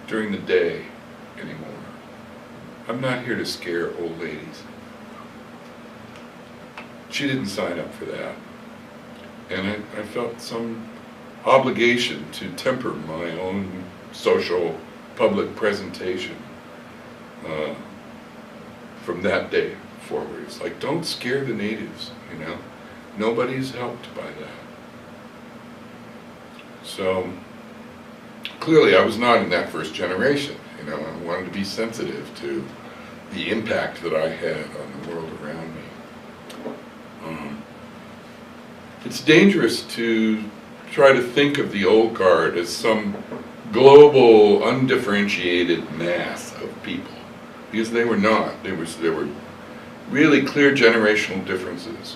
during the day anymore. I'm not here to scare old ladies. She didn't sign up for that. And I felt some obligation to temper my own social public presentation from that day forward. It's like, don't scare the natives, you know. Nobody's helped by that. So clearly I was not in that first generation, you know. I wanted to be sensitive to the impact that I had on the world around me. It's dangerous to try to think of the old guard as some global, undifferentiated mass of people, because they were not. There were really clear generational differences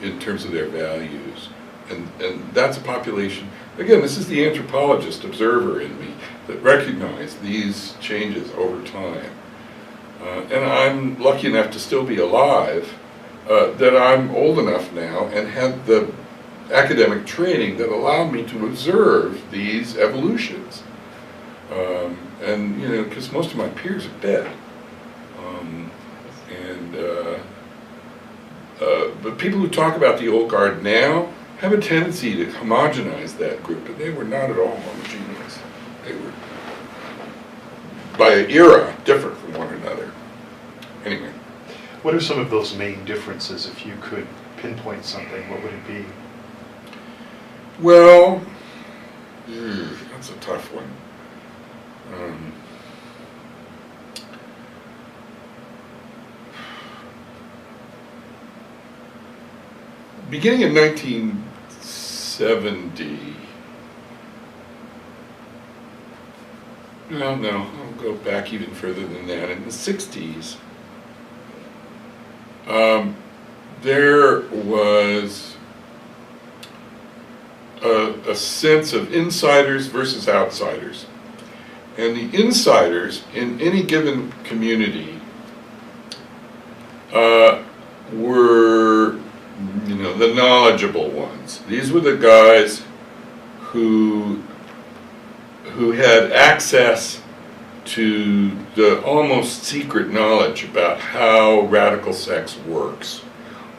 in terms of their values, and that's a population. Again, this is the anthropologist observer in me that recognized these changes over time, and I'm lucky enough to still be alive. That I'm old enough now and had the academic training that allowed me to observe these evolutions. And, you know, because most of my peers are dead. But people who talk about the old guard now have a tendency to homogenize that group, but they were not at all homogeneous. They were, by era, different from one another. Anyway. What are some of those main differences? If you could pinpoint something, what would it be? Well, that's a tough one. Beginning in 1970, no, I'll go back even further than that. In the 60s, there was a sense of insiders versus outsiders. And the insiders in any given community were, you know, the knowledgeable ones. These were the guys who had access to the almost secret knowledge about how radical sex works.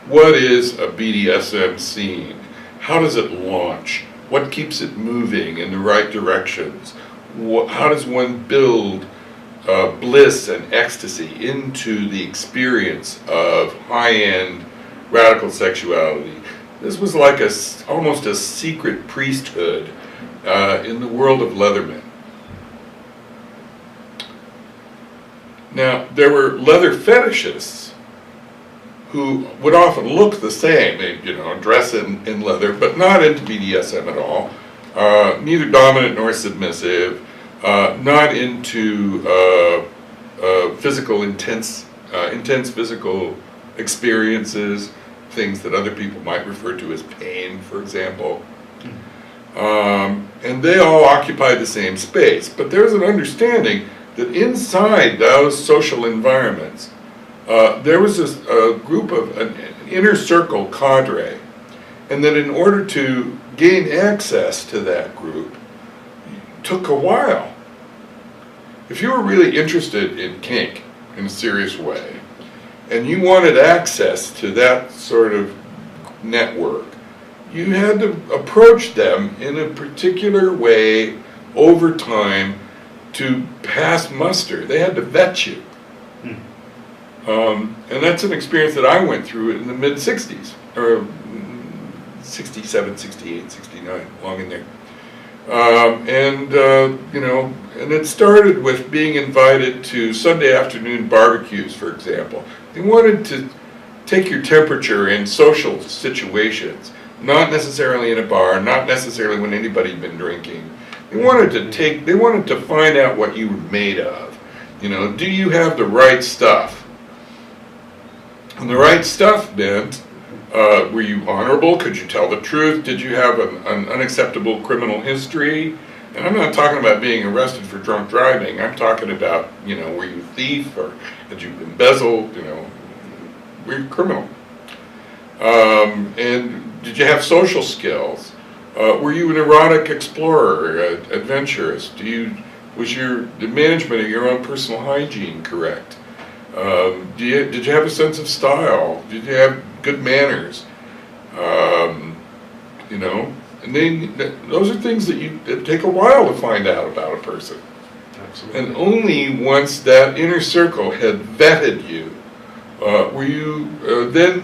What is a BDSM scene? How does it launch? What keeps it moving in the right directions? How does one build bliss and ecstasy into the experience of high-end radical sexuality? This was like almost a secret priesthood in the world of Leathermen. Now, there were leather fetishists who would often look the same, they, dress in leather, but not into BDSM at all. Neither dominant nor submissive, not into intense physical experiences, things that other people might refer to as pain, for example. And they all occupied the same space, but there's an understanding that inside those social environments, there was a group of an inner circle cadre, and that in order to gain access to that group took a while. If you were really interested in kink in a serious way, and you wanted access to that sort of network, you had to approach them in a particular way over time to pass muster. They had to vet you. And that's an experience that I went through in the mid-60s, or 67, 68, 69, long in there. And it started with being invited to Sunday afternoon barbecues, for example. They wanted to take your temperature in social situations, not necessarily in a bar, not necessarily when anybody had been drinking. They wanted to find out what you were made of. Do you have the right stuff? And the right stuff meant, were you honorable? Could you tell the truth? Did you have an unacceptable criminal history? And I'm not talking about being arrested for drunk driving. I'm talking about, were you a thief, or had you embezzled? Were you criminal? And did you have social skills? Were you an erotic explorer, adventurous? Was the management of your own personal hygiene correct? Did you have a sense of style? Did you have good manners? And those are things that take a while to find out about a person. Absolutely. And only once that inner circle had vetted you, were you then,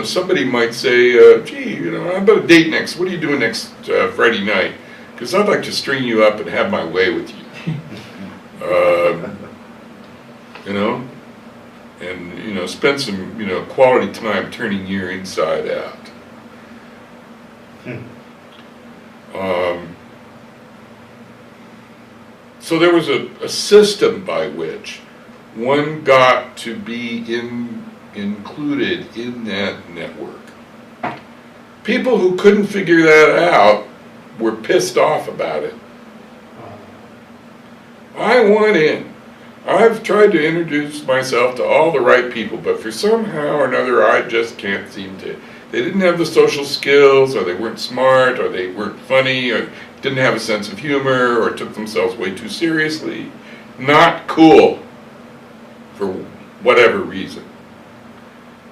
somebody might say, gee, how about a date next? What are you doing next Friday night? Because I'd like to string you up and have my way with you. And spend some quality time turning your inside out. So there was a system by which one got to be included in that network. People who couldn't figure that out were pissed off about it. I want in. I've tried to introduce myself to all the right people, but for somehow or another I just can't seem to. They didn't have the social skills, or they weren't smart, or they weren't funny, or didn't have a sense of humor, or took themselves way too seriously. Not cool, for whatever reason.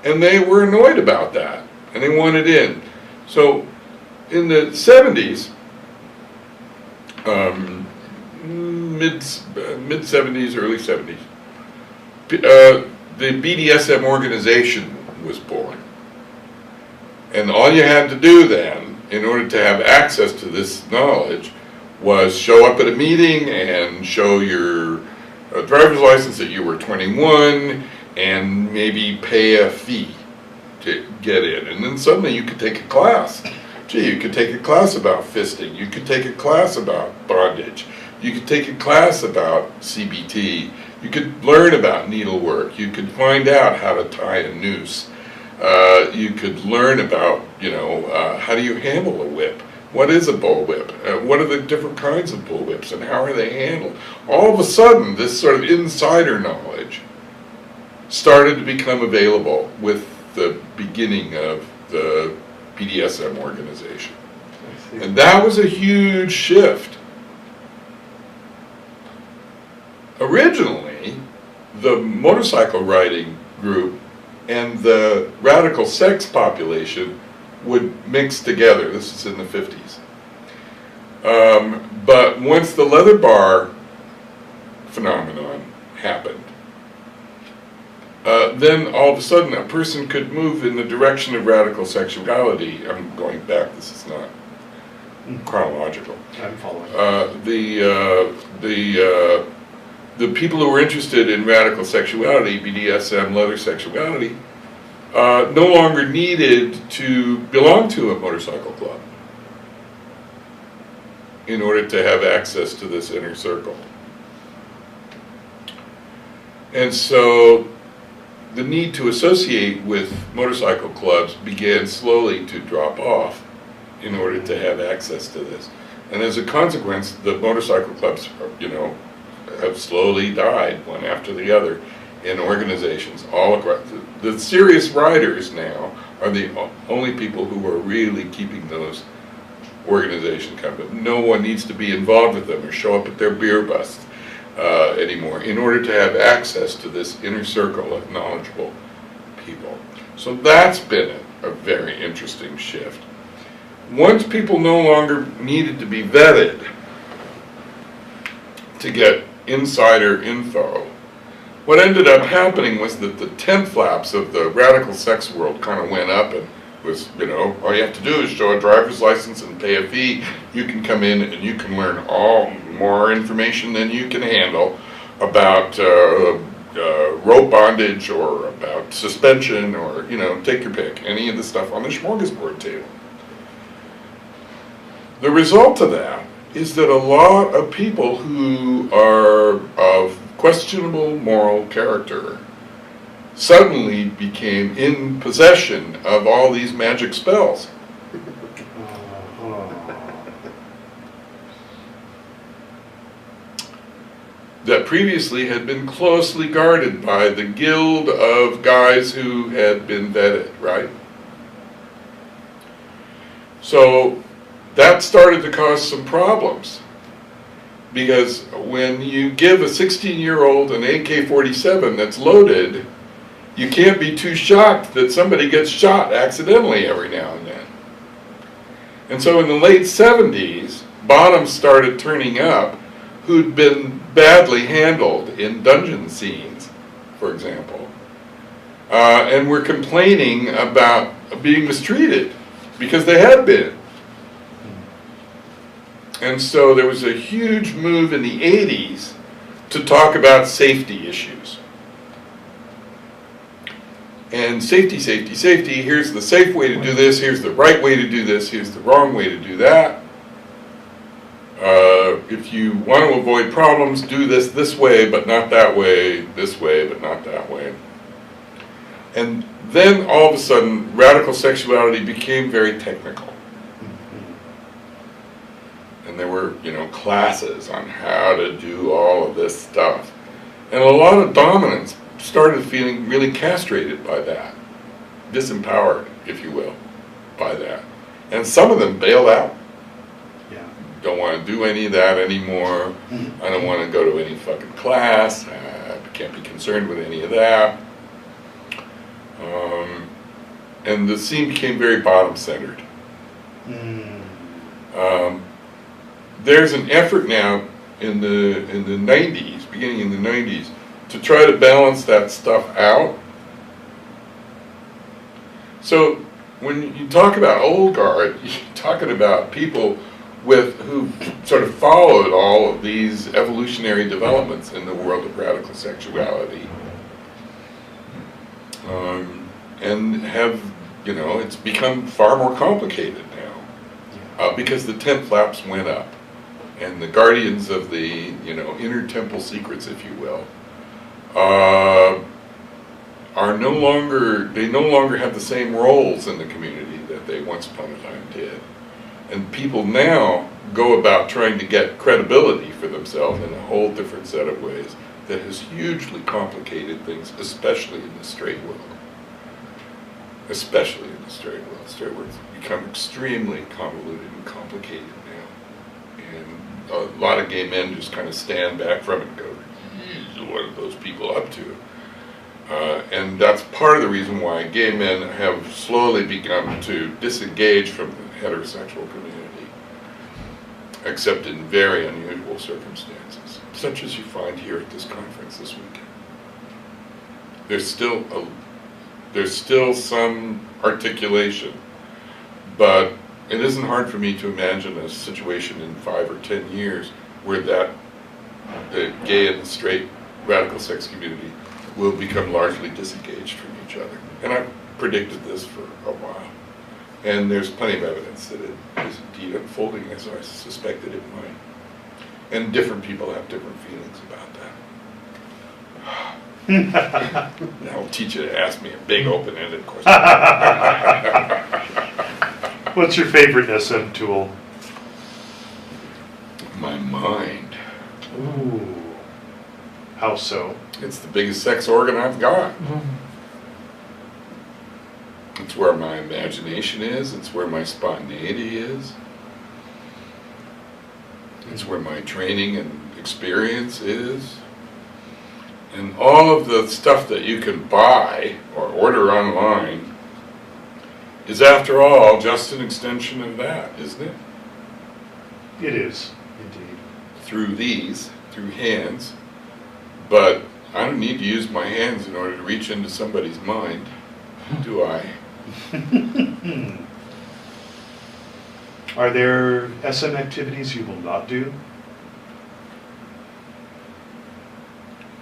And they were annoyed about that, and they wanted in. So in the 70s, mid-70s, early 70s, the BDSM organization was born. And all you had to do then, in order to have access to this knowledge, was show up at a meeting and show your driver's license that you were 21, and maybe pay a fee to get in. And then suddenly you could take a class. Gee, you could take a class about fisting. You could take a class about bondage. You could take a class about CBT. You could learn about needlework. You could find out how to tie a noose. You could learn about, how do you handle a whip? What is a bullwhip? What are the different kinds of bullwhips, and how are they handled? All of a sudden, this sort of insider knowledge started to become available with the beginning of the BDSM organization. And that was a huge shift. Originally, the motorcycle riding group and the radical sex population would mix together. This is in the 50s. But once the leather bar phenomenon happened, then all of a sudden a person could move in the direction of radical sexuality. I'm going back, this is not the people who were interested in radical sexuality, BDSM, leather sexuality, no longer needed to belong to a motorcycle club in order to have access to this inner circle. And so the need to associate with motorcycle clubs began slowly to drop off in order to have access to this. And as a consequence, the motorcycle clubs, have slowly died one after the other in organizations all across. The serious riders now are the only people who are really keeping those organizations coming. No one needs to be involved with them or show up at their beer busts anymore in order to have access to this inner circle of knowledgeable people. So that's been a very interesting shift. Once people no longer needed to be vetted to get insider info, what ended up happening was that the tent flaps of the radical sex world kind of went up and was, all you have to do is show a driver's license and pay a fee. You can come in and you can learn all more information than you can handle about rope bondage or about suspension or, take your pick, any of the stuff on the smorgasbord table. The result of that is that a lot of people who are of questionable moral character suddenly became in possession of all these magic spells. That previously had been closely guarded by the guild of guys who had been vetted, right? So that started to cause some problems, because when you give a 16-year-old an AK-47 that's loaded, you can't be too shocked that somebody gets shot accidentally every now and then. And so in the late 70s, bottoms started turning up who'd been badly handled in dungeon scenes, for example, and were complaining about being mistreated because they had been. And so there was a huge move in the 80s to talk about safety issues. And safety, safety, safety, here's the safe way to do this, here's the right way to do this, here's the wrong way to do that. If you want to avoid problems, do this way, but not that way, this way, but not that way. And then all of a sudden, radical sexuality became very technical. And there were, classes on how to do all of this stuff. And a lot of dominants started feeling really castrated by that, disempowered, if you will, by that. And some of them bailed out. Yeah. Don't want to do any of that anymore. I don't want to go to any fucking class. I can't be concerned with any of that. And the scene became very bottom-centered. There's an effort now in the 90s, beginning in the 90s, to try to balance that stuff out. So when you talk about old guard, you're talking about people who sort of followed all of these evolutionary developments in the world of radical sexuality, and have, it's become far more complicated now because the tent flaps went up. And the guardians of the, inner temple secrets, if you will, no longer have the same roles in the community that they once upon a time did. And people now go about trying to get credibility for themselves in a whole different set of ways that has hugely complicated things, especially in the straight world. Especially in the straight world. Straight world's become extremely convoluted and complicated now. And a lot of gay men just kind of stand back from it and go, what are those people up to? And that's part of the reason why gay men have slowly begun to disengage from the heterosexual community, except in very unusual circumstances, such as you find here at this conference this weekend. There's still some articulation, but it isn't hard for me to imagine a situation in 5 or 10 years where that the gay and the straight radical sex community will become largely disengaged from each other. And I've predicted this for a while. And there's plenty of evidence that it is indeed unfolding as I suspected it might. And different people have different feelings about that. That'll teach you to ask me a big open-ended question. What's your favorite SM tool? My mind. Ooh. How so? It's the biggest sex organ I've got. It's where my imagination is. It's where my spontaneity is. It's where my training and experience is. And all of the stuff that you can buy or order online is, after all, just an extension of that, isn't it? It is, indeed. Through hands. But I don't need to use my hands in order to reach into somebody's mind, do I? Are there SM activities you will not do?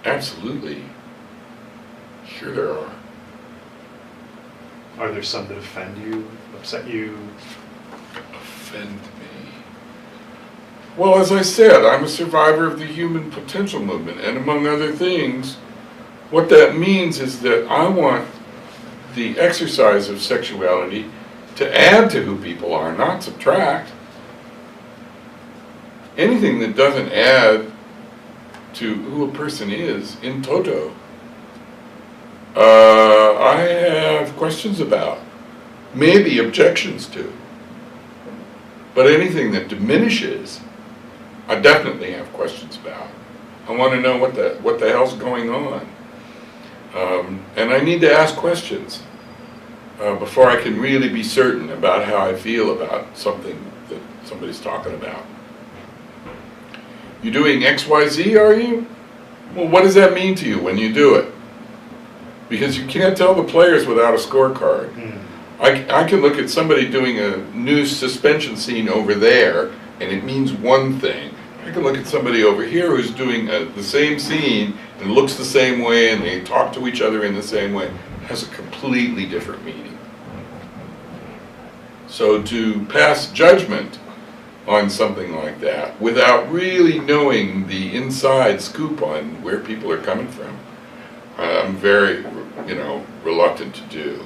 Absolutely. Sure there are. Are there some that offend you, upset you? Offend me? Well, as I said, I'm a survivor of the human potential movement, and among other things, what that means is that I want the exercise of sexuality to add to who people are, not subtract. Anything that doesn't add to who a person is in toto, I have questions about, maybe objections to. But anything that diminishes, I definitely have questions about. I want to know what the hell's going on. And I need to ask questions before I can really be certain about how I feel about something that somebody's talking about. You doing XYZ, are you? Well, what does that mean to you when you do it? Because you can't tell the players without a scorecard. I can look at somebody doing a new suspension scene over there, and it means one thing. I can look at somebody over here who's doing the same scene, and looks the same way, and they talk to each other in the same way. It has a completely different meaning. So to pass judgment on something like that without really knowing the inside scoop on where people are coming from, I'm very, reluctant to do.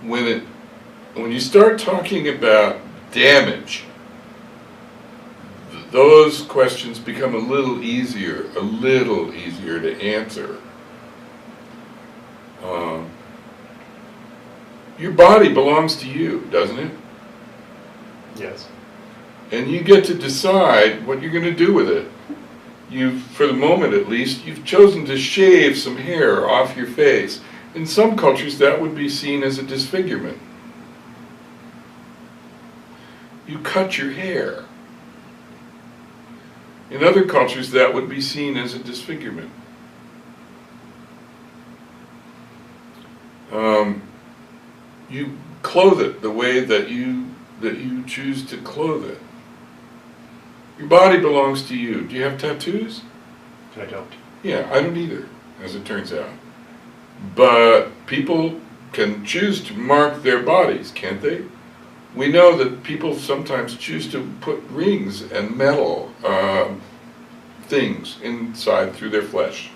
When you start talking about damage, those questions become a little easier to answer. Your body belongs to you, doesn't it? Yes. And you get to decide what you're going to do with it. For the moment at least, you've chosen to shave some hair off your face. In some cultures, that would be seen as a disfigurement. You cut your hair. In other cultures, that would be seen as a disfigurement. You clothe it the way that you choose to clothe it. Your body belongs to you. Do you have tattoos? I don't. Yeah, I don't either, as it turns out. But people can choose to mark their bodies, can't they? We know that people sometimes choose to put rings and metal things inside through their flesh.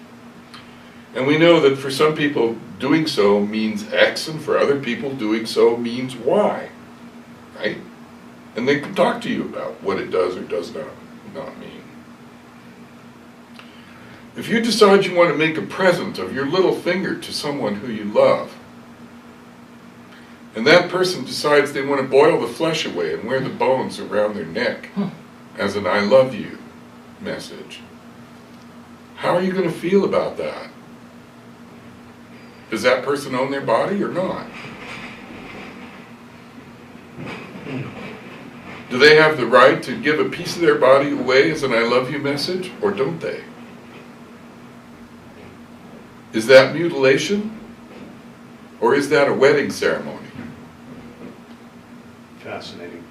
And we know that for some people doing so means X, and for other people doing so means Y, right? And they can talk to you about what it does or does not mean. If you decide you want to make a present of your little finger to someone who you love, and that person decides they want to boil the flesh away and wear the bones around their neck as an I love you message, how are you going to feel about that? Does that person own their body or not? Do they have the right to give a piece of their body away as an I love you message, or don't they? Is that mutilation, or is that a wedding ceremony? Fascinating.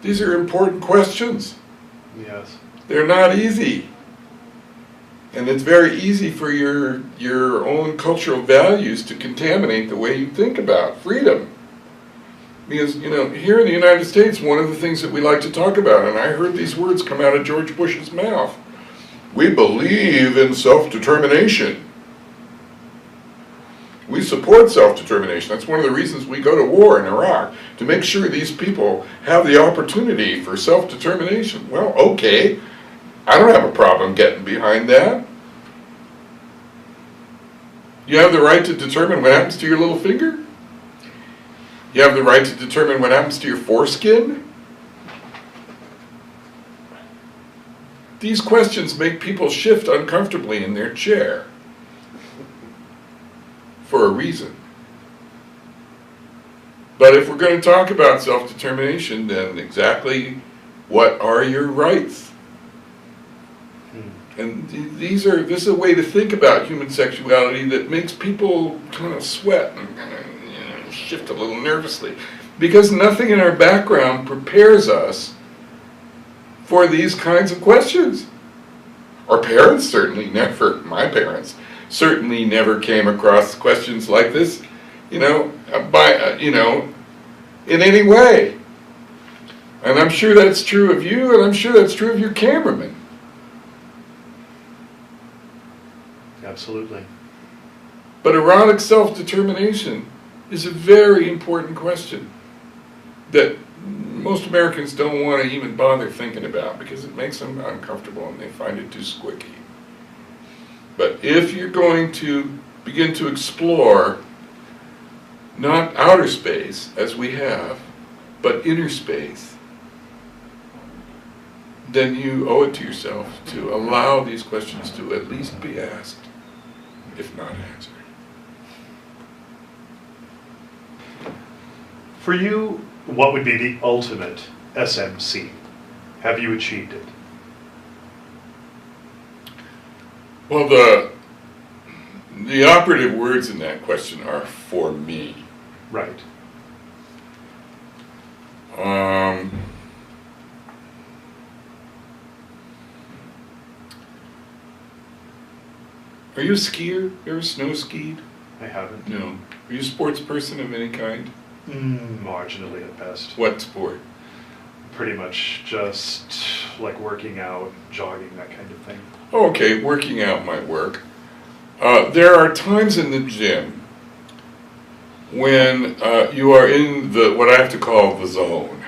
These are important questions. Yes. They're not easy. And it's very easy for your own cultural values to contaminate the way you think about freedom. Because, you know, here in the United States, one of the things that we like to talk about, and I heard these words come out of George Bush's mouth, we believe in self-determination. We support self-determination. That's one of the reasons we go to war in Iraq, to make sure these people have the opportunity for self-determination. Well, okay, I don't have a problem getting behind that. You have the right to determine what happens to your little finger? You have the right to determine what happens to your foreskin? These questions make people shift uncomfortably in their chair. For a reason. But if we're going to talk about self-determination, then exactly what are your rights? And this is a way to think about human sexuality that makes people kind of sweat and kind of shift a little nervously. Because nothing in our background prepares us for these kinds of questions. Our parents certainly never, my parents, certainly never came across questions like this, in any way. And I'm sure that's true of you, and I'm sure that's true of your cameraman. Absolutely. But erotic self-determination is a very important question that most Americans don't want to even bother thinking about because it makes them uncomfortable and they find it too squicky. But if you're going to begin to explore not outer space, as we have, but inner space, then you owe it to yourself to allow these questions to at least be asked, if not answered. For you, what would be the ultimate SMC? Have you achieved it? Well, the operative words in that question are "for me." Right. Are you a skier? You ever snow skied? I haven't. No. Are you a sports person of any kind? Marginally at best. What sport? Pretty much just like working out, jogging, that kind of thing. Okay, working out might work. There are times in the gym when you are in what I have to call the zone,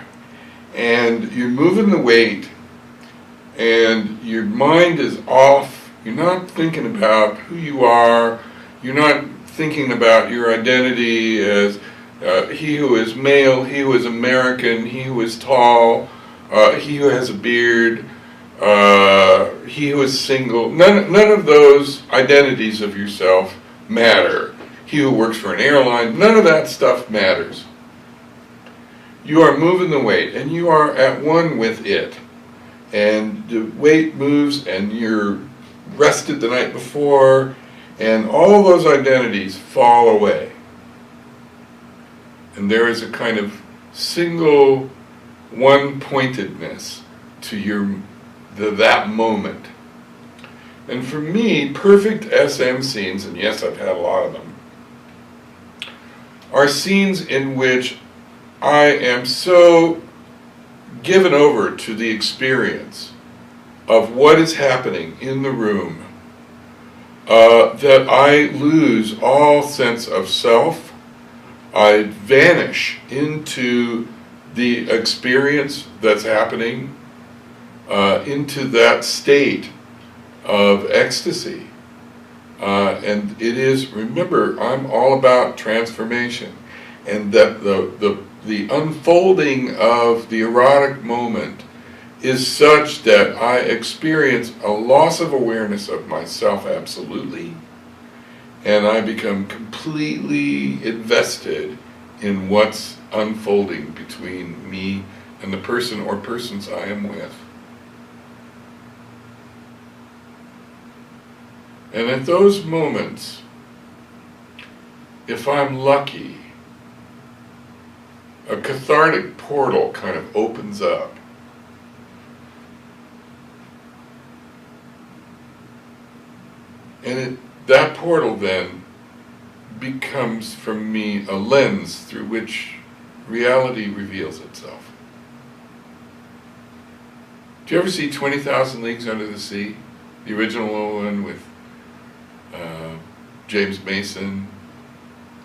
and you're moving the weight, and your mind is off. You're not thinking about who you are. You're not thinking about your identity as he who is male, he who is American, he who is tall, he who has a beard, he who is single. None of those identities of yourself matter. He who works for an airline, none of that stuff matters. You are moving the weight, and you are at one with it. And the weight moves, and you're rested the night before, and all those identities fall away. And there is a kind of single one-pointedness to that moment. And for me, perfect SM scenes, and yes, I've had a lot of them, are scenes in which I am so given over to the experience of what is happening in the room that I lose all sense of self. I vanish into the experience that's happening, into that state of ecstasy. And it is, remember, I'm all about transformation, and that the unfolding of the erotic moment is such that I experience a loss of awareness of myself absolutely, and I become completely invested in what's unfolding between me and the person or persons I am with. And at those moments, if I'm lucky, a cathartic portal kind of opens up. And that portal then becomes, for me, a lens through which reality reveals itself. Do you ever see 20,000 Leagues Under the Sea? The original one with James Mason.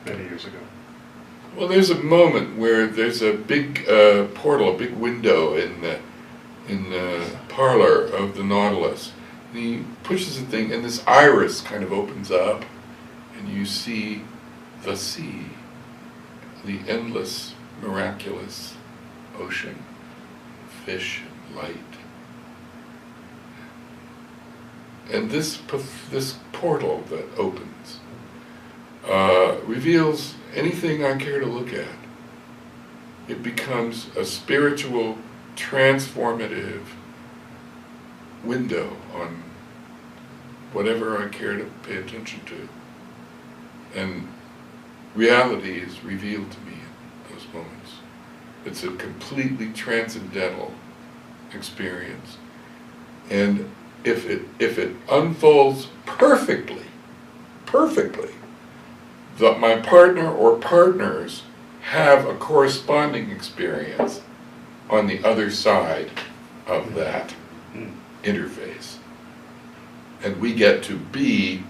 Many years ago. Well, there's a moment where there's a big portal, a big window in the parlor of the Nautilus. And he pushes the thing, and this iris kind of opens up, and you see the sea, the endless, miraculous ocean, fish and light. And this portal that opens reveals anything I care to look at. It becomes a spiritual, transformative window on whatever I care to pay attention to. And reality is revealed to me in those moments. It's a completely transcendental experience. And if it unfolds perfectly, that my partner or partners have a corresponding experience on the other side of that interface. And we get to be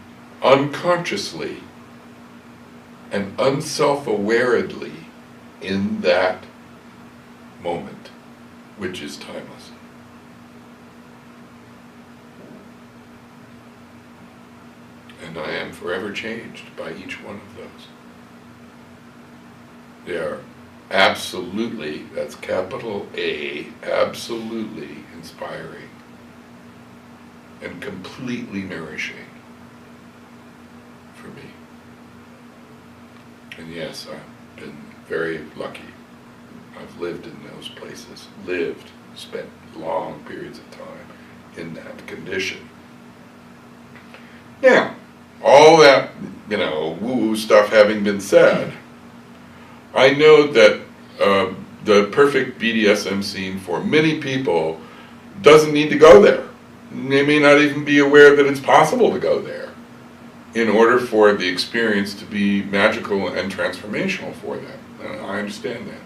unconsciously and unself-awaredly in that moment, which is timeless. And I am forever changed by each one of those. They are absolutely, that's capital A, absolutely inspiring and completely nourishing for me. And yes, I've been very lucky. I've lived in those places, spent long periods of time in that condition. Now, all that, woo-woo stuff having been said, I know that the perfect BDSM scene for many people doesn't need to go there. They may not even be aware that it's possible to go there in order for the experience to be magical and transformational for them. I understand that.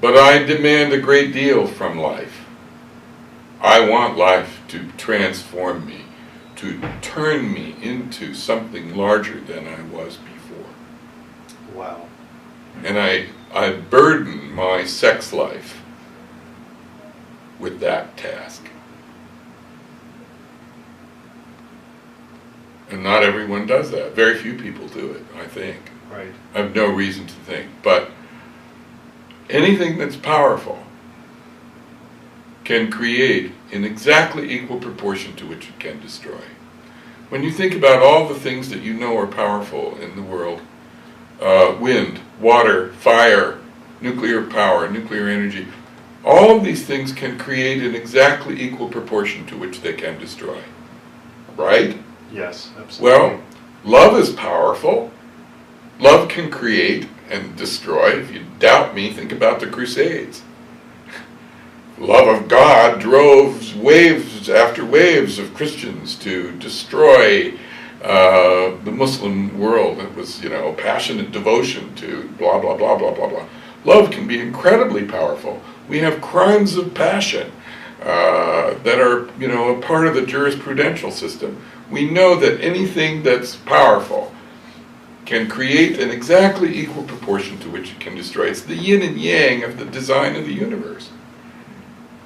But I demand a great deal from life. I want life to transform me, to turn me into something larger than I was before. Wow. And I burden my sex life with that task. And not everyone does that. Very few people do it, I think. Right. I have no reason to think. But anything that's powerful can create in exactly equal proportion to which it can destroy. When you think about all the things that you know are powerful in the world, wind, water, fire, nuclear power, nuclear energy, all of these things can create in exactly equal proportion to which they can destroy. Right? Yes, absolutely. Well, love is powerful. Love can create and destroy. If you doubt me, think about the Crusades. Love of God drove waves after waves of Christians to destroy the Muslim world. It was, passionate devotion to blah, blah, blah, blah, blah, blah. Love can be incredibly powerful. We have crimes of passion that are, a part of the jurisprudential system. We know that anything that's powerful can create an exactly equal proportion to which it can destroy. It's the yin and yang of the design of the universe.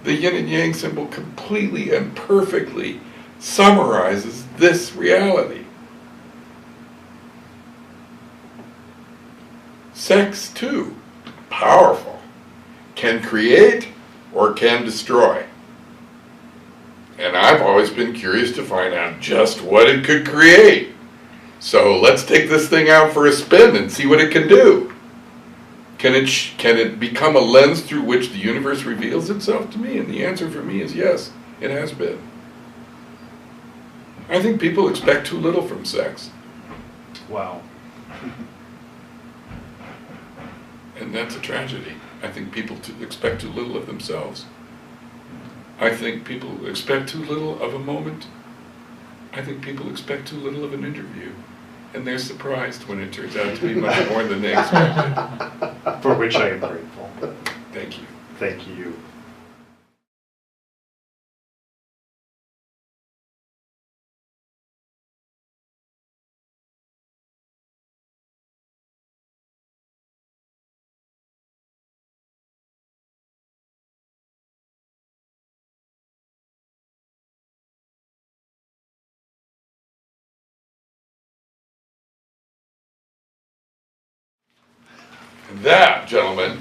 The yin and yang symbol completely and perfectly summarizes this reality. Sex, too, powerful, can create or can destroy. And I've always been curious to find out just what it could create. So let's take this thing out for a spin and see what it can do. Can it become a lens through which the universe reveals itself to me? And the answer for me is yes, it has been. I think people expect too little from sex. Wow. And that's a tragedy. I think people expect too little of themselves. I think people expect too little of a moment. I think people expect too little of an interview. And they're surprised when it turns out to be much more than they expected. For which I am grateful. Thank you. Thank you. And that, gentlemen,